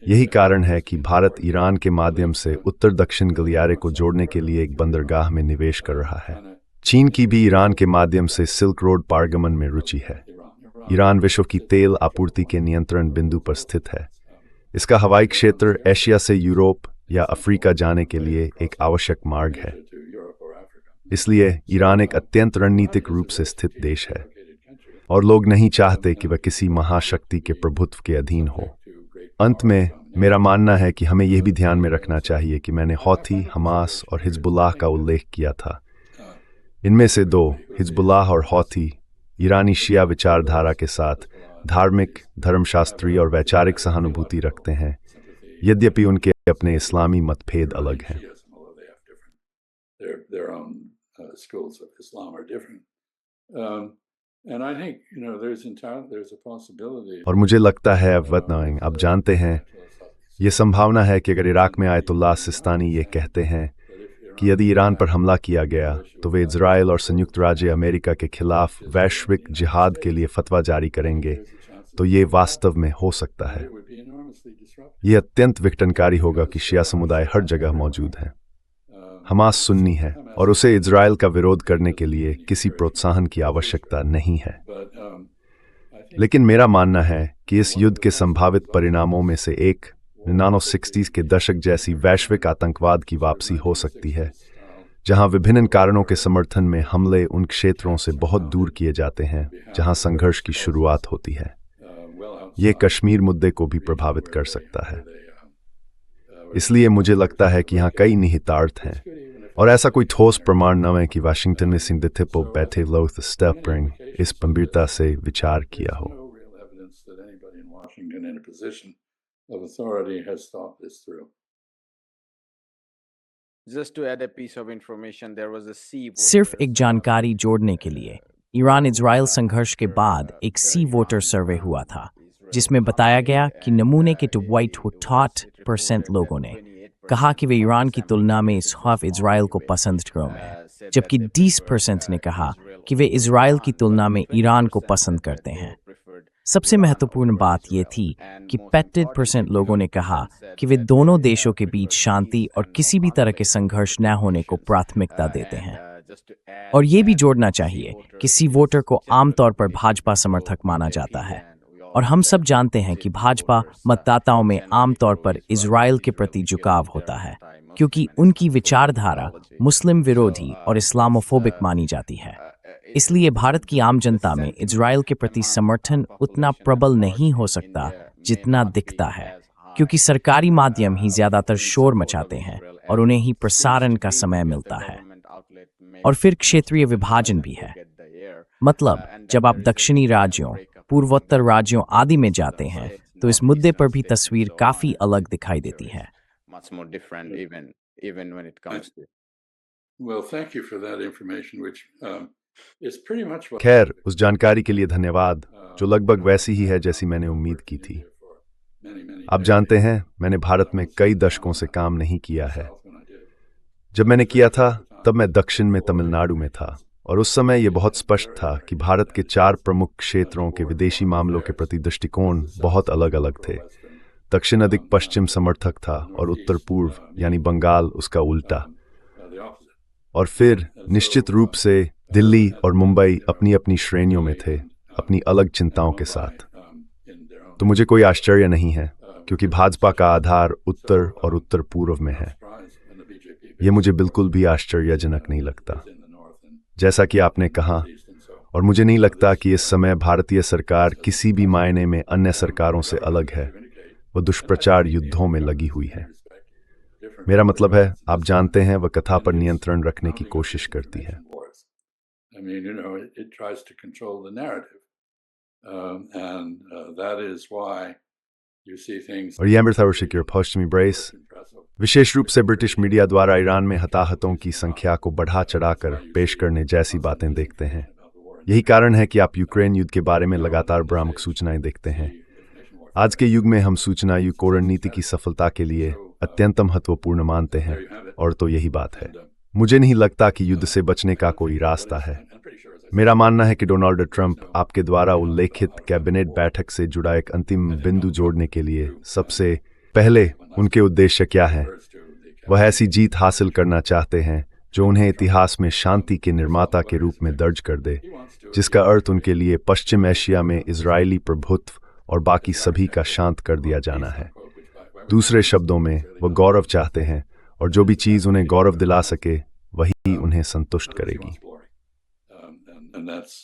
यही कारण है कि भारत ईरान के माध्यम से उत्तर दक्षिण गलियारे को जोड़ने के लिए एक बंदरगाह में निवेश कर रहा है। चीन की भी ईरान के माध्यम से सिल्क रोड पारगमन में रुचि है। ईरान विश्व की तेल आपूर्ति के नियंत्रण बिंदु पर स्थित है। इसका हवाई क्षेत्र एशिया से यूरोप, या अफ्रीका जाने के लिए एक आवश्यक मार्ग है। to Europe or Africa. इसलिए ईरान एक अत्यंत रणनीतिक रूप से स्थित देश है और लोग नहीं चाहते कि वह किसी महाशक्ति के प्रभुत्व के अधीन हो। अंत में मेरा मानना है कि हमें यह भी ध्यान में रखना चाहिए कि मैंने हौथी, हमास और हिजबुल्लाह का उल्लेख किया था। इनमें से दो, हिजबुल्लाह और हौथी, ईरानी शिया विचारधारा के साथ धार्मिक, धर्मशास्त्रीय और वैचारिक सहानुभूति रखते हैं, यद्यपि उनके अपने इस्लामी मतभेद अलग हैं। Shiism, although they have different, their own schools of Islam are different. And I think, there's a possibility. और मुझे लगता है आप जानते हैं, ये संभावना है कि अगर इराक में आयतुल्लाह सिस्तानी ये कहते हैं कि यदि ईरान पर हमला किया गया तो वे इजराइल और संयुक्त राज्य अमेरिका के खिलाफ वैश्विक जिहाद के लिए फतवा जारी करेंगे, तो ये वास्तव में हो सकता है। It would be enormously disruptive. ये अत्यंत विघटनकारी होगा कि शिया समुदाय हर जगह मौजूद है। हमास सुन्नी है और उसे इजराइल का विरोध करने के लिए किसी प्रोत्साहन की आवश्यकता नहीं है। But I think लेकिन मेरा मानना है कि इस युद्ध के संभावित परिणामों में से एक 1960s के दशक जैसी वैश्विक आतंकवाद की वापसी हो सकती है, जहां विभिन्न कारणों के समर्थन में हमले उन क्षेत्रों से बहुत दूर किए जाते हैं जहां संघर्ष की शुरुआत होती है। ये कश्मीर मुद्दे को भी प्रभावित कर सकता है। इसलिए मुझे लगता है कि यहाँ कई निहितार्थ हैं और ऐसा कोई ठोस प्रमाण न है कि वाशिंगटन में सिंधित पर बैठे लोग स्टेपरिंग इस गंभीरता से विचार किया हो। no real evidence that anybody in Washington in a position of authority has thought this through. Just to add a piece of information, there was a sea. सिर्फ एक जानकारी जोड़ने के लिए, ईरान इजराइल संघर्ष के बाद एक सी वोटर सर्वे हुआ था जिसमें बताया गया कि नमूने के 28% लोगों ने कहा कि वे ईरान की तुलना में इस खौफ इजराइल को पसंद करेंगे हैं, जबकि 20% ने कहा कि वे इजराइल की तुलना में ईरान को पसंद करते हैं। सबसे महत्वपूर्ण बात यह थी कि 35% लोगों ने कहा कि वे दोनों देशों के बीच शांति और किसी भी तरह के संघर्ष न होने को प्राथमिकता देते हैं। और ये भी जोड़ना चाहिए कि सी वोटर को आमतौर पर भाजपा समर्थक माना जाता है, और हम सब जानते हैं कि भाजपा मतदाताओं में आमतौर पर इजराइल के प्रति झुकाव होता है, क्योंकि उनकी विचारधारा मुस्लिम विरोधी और इस्लामोफोबिक मानी जाती है। इसलिए भारत की आम जनता में इजराइल के प्रति समर्थन उतना प्रबल नहीं हो सकता जितना दिखता है, क्योंकि सरकारी माध्यम ही ज्यादातर शोर मचाते हैं और उन्हें ही प्रसारण का समय मिलता है। और फिर क्षेत्रीय विभाजन भी है। मतलब जब आप दक्षिणी राज्यों, पूर्वोत्तर राज्यों आदि में जाते हैं तो इस मुद्दे पर भी तस्वीर काफी अलग दिखाई देती है। Much more different even when it comes to. Well, thank you for that information, which is pretty much what. खैर, उस जानकारी के लिए धन्यवाद, जो लगभग वैसी ही है जैसी मैंने उम्मीद की थी। आप जानते हैं, मैंने भारत में कई दशकों से काम नहीं किया है। जब मैंने किया था तब मैं दक्षिण में तमिलनाडु में था, और उस समय यह बहुत स्पष्ट था कि भारत के 4 प्रमुख क्षेत्रों के विदेशी मामलों के प्रति दृष्टिकोण बहुत अलग अलग थे। दक्षिण अधिक पश्चिम समर्थक था और उत्तर पूर्व यानी बंगाल उसका उल्टा। और फिर निश्चित रूप से दिल्ली और मुंबई अपनी अपनी श्रेणियों में थे, अपनी अलग चिंताओं के साथ। तो मुझे कोई आश्चर्य नहीं है, क्योंकि भाजपा का आधार उत्तर और उत्तर पूर्व में है। यह मुझे बिल्कुल भी आश्चर्यजनक नहीं लगता, जैसा कि आपने कहा, और मुझे नहीं लगता कि इस समय भारतीय सरकार किसी भी मायने में अन्य सरकारों से अलग है। वह दुष्प्रचार युद्धों में लगी हुई है। मेरा मतलब है, आप जानते हैं, वह कथा पर नियंत्रण रखने की कोशिश करती है। I mean, it tries to control the narrative, and that is why you see things. और यह अमृतवर्षिक पश्चिमी ब्रेस विशेष रूप से ब्रिटिश मीडिया द्वारा ईरान में हताहतों की संख्या को बढ़ा चढ़ाकर पेश करने जैसी बातें देखते हैं। यही कारण है कि आप यूक्रेन युद्ध के बारे में लगातार भ्रामक सूचनाएं देखते हैं। आज के युग में हम सूचना युग को रणनीति की सफलता के लिए अत्यंत महत्वपूर्ण मानते हैं, और तो यही बात है। मुझे नहीं लगता कि युद्ध से बचने का कोई रास्ता है। मेरा मानना है कि डोनाल्ड ट्रंप आपके द्वारा उल्लेखित कैबिनेट बैठक से जुड़ा एक अंतिम बिंदु जोड़ने के लिए सबसे पहले उनके उद्देश्य क्या हैं। वह ऐसी जीत हासिल करना चाहते हैं जो उन्हें इतिहास में शांति के निर्माता के रूप में दर्ज कर दे, जिसका अर्थ उनके लिए पश्चिम एशिया में इजरायली प्रभुत्व और बाकी सभी का शांत कर दिया जाना है। दूसरे शब्दों में वो गौरव चाहते हैं और जो भी चीज़ उन्हें गौरव दिला सके वही उन्हें संतुष्ट करेगी। And that's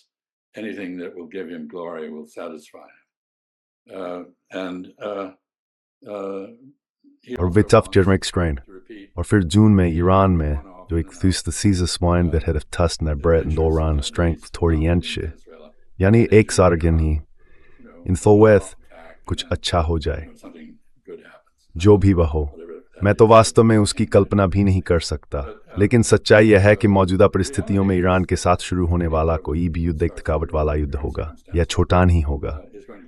anything that will give him glory will satisfy him. और वे टफ टर्मरिक स्ट्रेन और फिर जून में ईरान में जो एक thusthesizes wine that had tussed in their bread and Doran strength torientje यानी एक सारगन ही इन थोवेथ कुछ अच्छा हो जाए जो भी वह हो। मैं तो वास्तव में उसकी कल्पना भी नहीं कर सकता, लेकिन सच्चाई यह है कि मौजूदा परिस्थितियों में ईरान के साथ शुरू होने वाला कोई भी युद्ध एक थकावट वाला युद्ध होगा, यह छोटा नहीं होगा।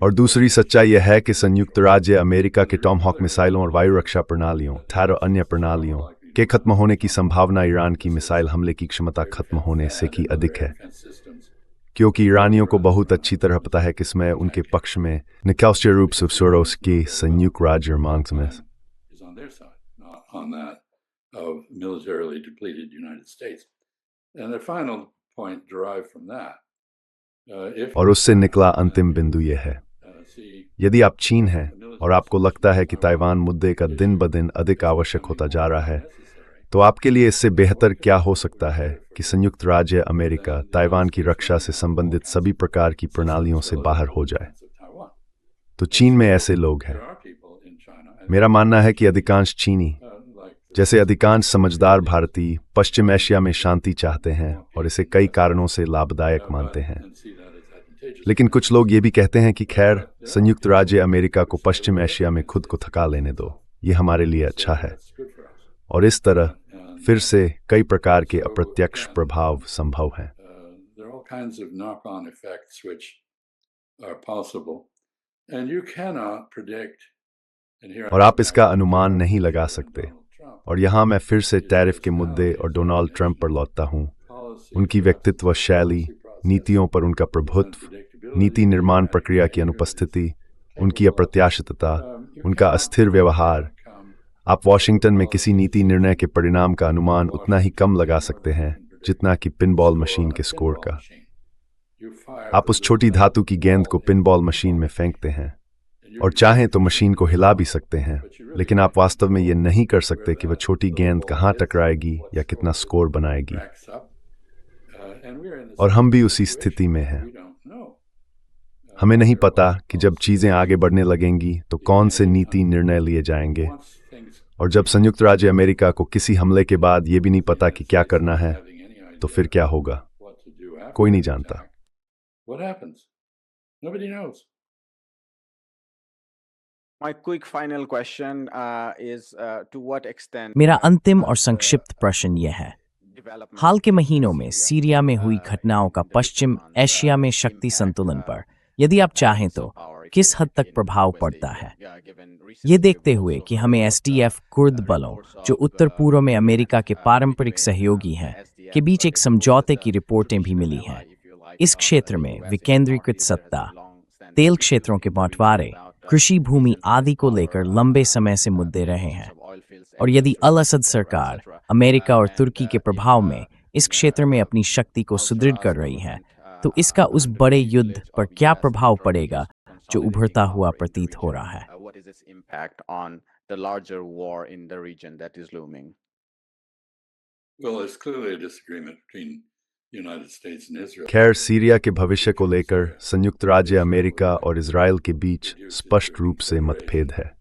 और दूसरी सच्चाई यह है कि संयुक्त राज्य अमेरिका के टॉमहॉक मिसाइलों और वायु रक्षा प्रणालियों, थैर और अन्य प्रणालियों के खत्म होने की संभावना ईरान की मिसाइल हमले की क्षमता खत्म होने से की अधिक है, क्योंकि ईरानियों को बहुत अच्छी तरह पता है कि इसमें उनके पक्ष में निकालस्य रूप से सोरोस की संयुक्त राज्य मांग में on that of militarily depleted United States. And the final point derived from that, और उससे निकला अंतिम बिंदु यह है, यदि आप चीन हैं और आपको लगता है कि ताइवान मुद्दे का दिन ब दिन अधिक आवश्यक होता जा रहा है, तो आपके लिए इससे बेहतर क्या हो सकता है कि संयुक्त राज्य अमेरिका ताइवान की रक्षा से संबंधित सभी प्रकार की प्रणालियों से बाहर हो जाए। तो चीन में ऐसे लोग हैं। मेरा मानना है कि अधिकांश चीनी, जैसे अधिकांश समझदार भारतीय, पश्चिम एशिया में शांति चाहते हैं और इसे कई कारणों से लाभदायक मानते हैं। लेकिन कुछ लोग ये भी कहते हैं कि खैर, संयुक्त राज्य अमेरिका को पश्चिम एशिया में खुद को थका लेने दो, ये हमारे लिए अच्छा है। और इस तरह फिर से कई प्रकार के अप्रत्यक्ष प्रभाव संभव हैं। और आप इसका अनुमान नहीं लगा सकते। और यहाँ मैं फिर से टैरिफ के मुद्दे और डोनाल्ड ट्रंप पर लौटता हूँ। उनकी व्यक्तित्व शैली, नीतियों पर उनका प्रभुत्व, नीति निर्माण प्रक्रिया की अनुपस्थिति, उनकी अप्रत्याशितता, उनका अस्थिर व्यवहार। आप वॉशिंगटन में किसी नीति निर्णय के परिणाम का अनुमान उतना ही कम लगा सकते हैं जितना कि पिनबॉल मशीन के स्कोर का। आप उस छोटी धातु की गेंद को पिनबॉल मशीन में फेंकते हैं और चाहें तो मशीन को हिला भी सकते हैं, लेकिन आप वास्तव में ये नहीं कर सकते कि वह छोटी गेंद कहाँ टकराएगी या कितना स्कोर बनाएगी। और हम भी उसी स्थिति में हैं। हमें नहीं पता कि जब चीजें आगे बढ़ने लगेंगी तो कौन से नीति निर्णय लिए जाएंगे, और जब संयुक्त राज्य अमेरिका को किसी हमले के बाद ये भी नहीं पता कि क्या करना है, तो फिर क्या होगा, कोई नहीं जानता। My quick final question is to what extent मेरा अंतिम और संक्षिप्त प्रश्न यह है, हाल के महीनों में सीरिया में हुई घटनाओं का पश्चिम एशिया में शक्ति संतुलन पर, यदि आप चाहें तो, किस हद तक प्रभाव पड़ता है? ये देखते हुए कि हमें एसडीएफ कुर्द बलों, जो उत्तर पूर्व में अमेरिका के पारंपरिक सहयोगी हैं, के बीच एक समझौते की रिपोर्टें भी मिली हैं। इस क्षेत्र में विकेंद्रीकृत सत्ता, तेल क्षेत्रों के बंटवारे, कृषि भूमि आदि को लेकर लंबे समय से मुद्दे रहे हैं। और यदि अल असद सरकार अमेरिका और तुर्की के प्रभाव में इस क्षेत्र में अपनी शक्ति को सुदृढ़ कर रही है, तो इसका उस बड़े युद्ध पर क्या प्रभाव पड़ेगा जो उभरता हुआ प्रतीत हो रहा है? what is its impact on the larger war in the region that is looming? Well, there's clearly a disagreement between the United States and Israel. खैर, सीरिया के भविष्य को लेकर संयुक्त राज्य अमेरिका और इजराइल के बीच स्पष्ट रूप से मतभेद है।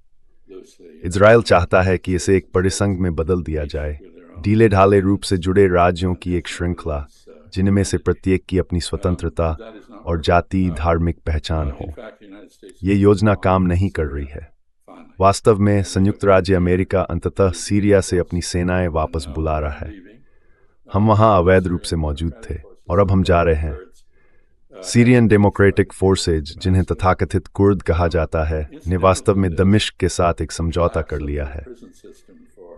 इजराइल चाहता है कि इसे एक परिसंघ में बदल दिया जाए, ढीले ढाले रूप से जुड़े राज्यों की एक श्रृंखला, जिनमें से प्रत्येक की अपनी स्वतंत्रता और जाति धार्मिक पहचान हो। ये योजना काम नहीं कर रही है। वास्तव में संयुक्त राज्य अमेरिका अंततः सीरिया से अपनी सेनाएं वापस बुला रहा है। हम वहां अवैध रूप से मौजूद थे और अब हम जा रहे हैं। सीरियन डेमोक्रेटिक फोर्सेज, जिन्हें तथाकथित कुर्द कहा जाता है, ने वास्तव में दमिश्क के साथ एक समझौता कर लिया है।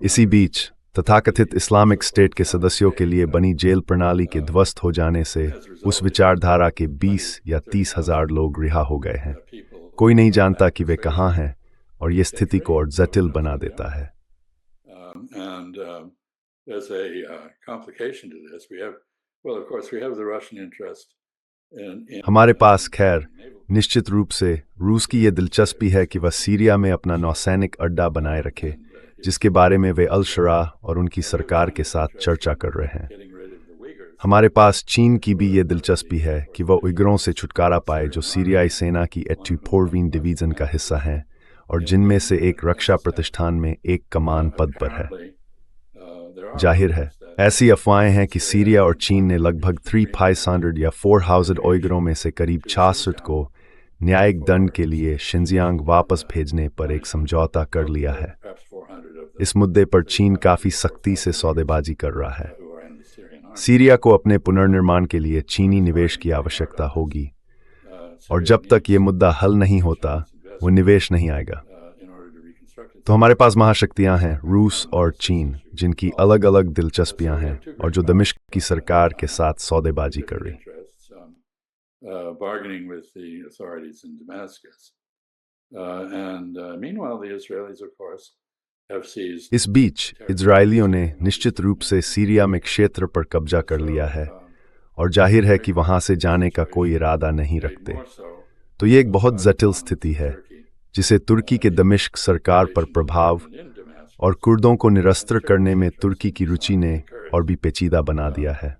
इसी बीच तथाकथित इस्लामिक स्टेट के सदस्यों के लिए बनी जेल प्रणाली के ध्वस्त हो जाने से उस विचारधारा के 20 या 30 हजार लोग रिहा हो गए हैं। कोई नहीं जानता कि वे कहाँ हैं, और ये स्थिति को और जटिल बना देता है। There's a complication to this. We have the Russian interest हमारे पास खैर निश्चित रूप से रूस की ये दिलचस्पी है कि वह सीरिया में अपना नौसैनिक अड्डा बनाए रखे, जिसके बारे में वे अल शरा और उनकी सरकार के साथ चर्चा कर रहे हैं। हमारे पास चीन की भी ये दिलचस्पी है कि वह उइगरों से छुटकारा पाए जो सीरियाई सेना की 84वीं डिवीज़न का हिस्सा हैं और जिनमें से एक रक्षा प्रतिष्ठान में एक कमान पद पर है। जाहिर है ऐसी अफवाहें हैं कि सीरिया और चीन ने लगभग 3,500 या 4,000 उइगरों में से करीब 66 को न्यायिक दंड के लिए शिनजियांग वापस भेजने पर एक समझौता कर लिया है। इस मुद्दे पर चीन काफ़ी सख्ती से सौदेबाजी कर रहा है। सीरिया को अपने पुनर्निर्माण के लिए चीनी निवेश की आवश्यकता होगी और जब तक ये मुद्दा हल नहीं होता वो निवेश नहीं आएगा। तो हमारे पास महाशक्तियां हैं रूस और चीन, जिनकी अलग अलग दिलचस्पियां हैं और जो दमिश्क की सरकार के साथ सौदेबाजी कर रही। bargaining with the authorities in Damascus. Meanwhile, the Israelis, of course, have seized. इस बीच इजरायलियों ने निश्चित रूप से सीरिया में क्षेत्र पर कब्जा कर लिया है और जाहिर है कि वहां से जाने का कोई इरादा नहीं रखते। तो ये एक बहुत जटिल स्थिति है जिसे तुर्की के दमिश्क सरकार पर प्रभाव और कुर्दों को निरस्त्र करने में तुर्की की रुचि ने और भी पेचीदा बना दिया है।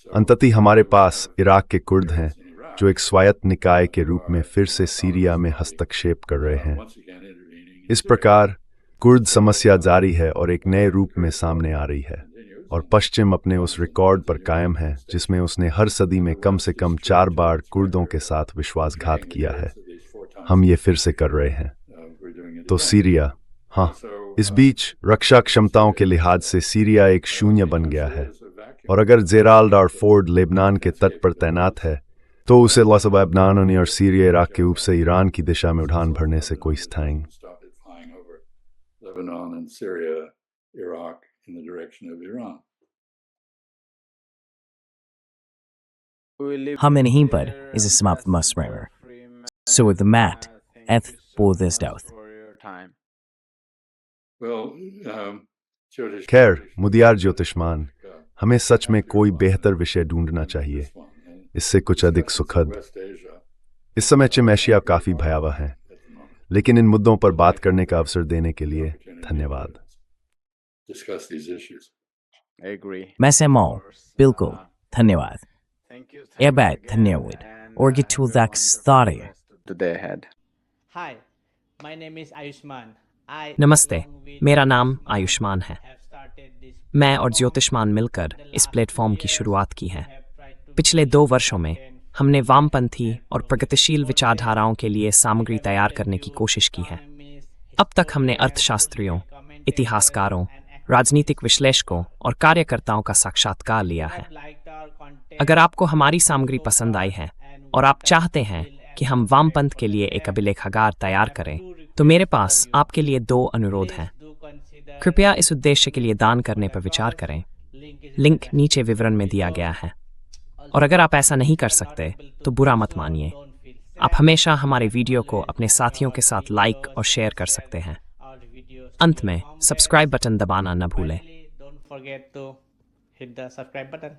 अंततः हमारे पास इराक के कुर्द हैं जो एक स्वायत्त निकाय के रूप में फिर से सीरिया में हस्तक्षेप कर रहे हैं। इस प्रकार कुर्द समस्या जारी है और एक नए रूप में सामने आ रही है और पश्चिम अपने उस रिकॉर्ड पर कायम है जिसमें उसने हर सदी में कम से कम 4 बार कुर्दों के साथ विश्वासघात किया है। हम ये फिर से कर रहे हैं। तो सीरिया, हाँ, इस बीच रक्षा क्षमताओं के लिहाज से सीरिया एक शून्य बन गया है और अगर जेराल्ड और फोर्ड लेबनान के तट पर तैनात है तो उसे लेबनान और सीरिया इराक के ऊप से ईरान की दिशा में उड़ान भरने से कोई स्थायी हम इन्हीं पर इसे समाप्त मसमेर So with Matt, eth på this doubt. खैर मुदियार ज्योतिष्मान, हमें सच में कोई बेहतर विषय ढूंढना चाहिए, इससे कुछ अधिक सुखद। इस समय चिम एशिया काफी भयावह है, लेकिन इन मुद्दों पर बात करने का अवसर देने के लिए धन्यवाद। मैं सहमत, बिल्कुल, धन्यवाद। एबाद धन्यवाद। और गितुल दाक्स तारे। Hi, my name is Ayushman. नमस्ते, मेरा नाम आयुष्मान है। मैं और ज्योतिष्मान मिलकर इस प्लेटफॉर्म की शुरुआत की है। पिछले 2 वर्षों में हमने वामपंथी और प्रगतिशील विचारधाराओं के लिए सामग्री तैयार करने की कोशिश की है। अब तक हमने अर्थशास्त्रियों, इतिहासकारों, राजनीतिक विश्लेषकों और कार्यकर्ताओं का साक्षात्कार लिया है। अगर आपको हमारी सामग्री पसंद आई है और आप चाहते हैं कि हम वामपंथ के लिए एक अभिलेखागार तैयार करें, तो मेरे पास आपके लिए 2 अनुरोध हैं। कृपया इस उद्देश्य के लिए दान करने पर विचार करें। लिंक नीचे विवरण में दिया गया है। और अगर आप ऐसा नहीं कर सकते तो बुरा मत मानिए। आप हमेशा हमारे वीडियो को अपने साथियों के साथ लाइक और शेयर कर सकते हैं। अंत में सब्सक्राइब बटन दबाना न भूलें। Don't forget to hit the subscribe button.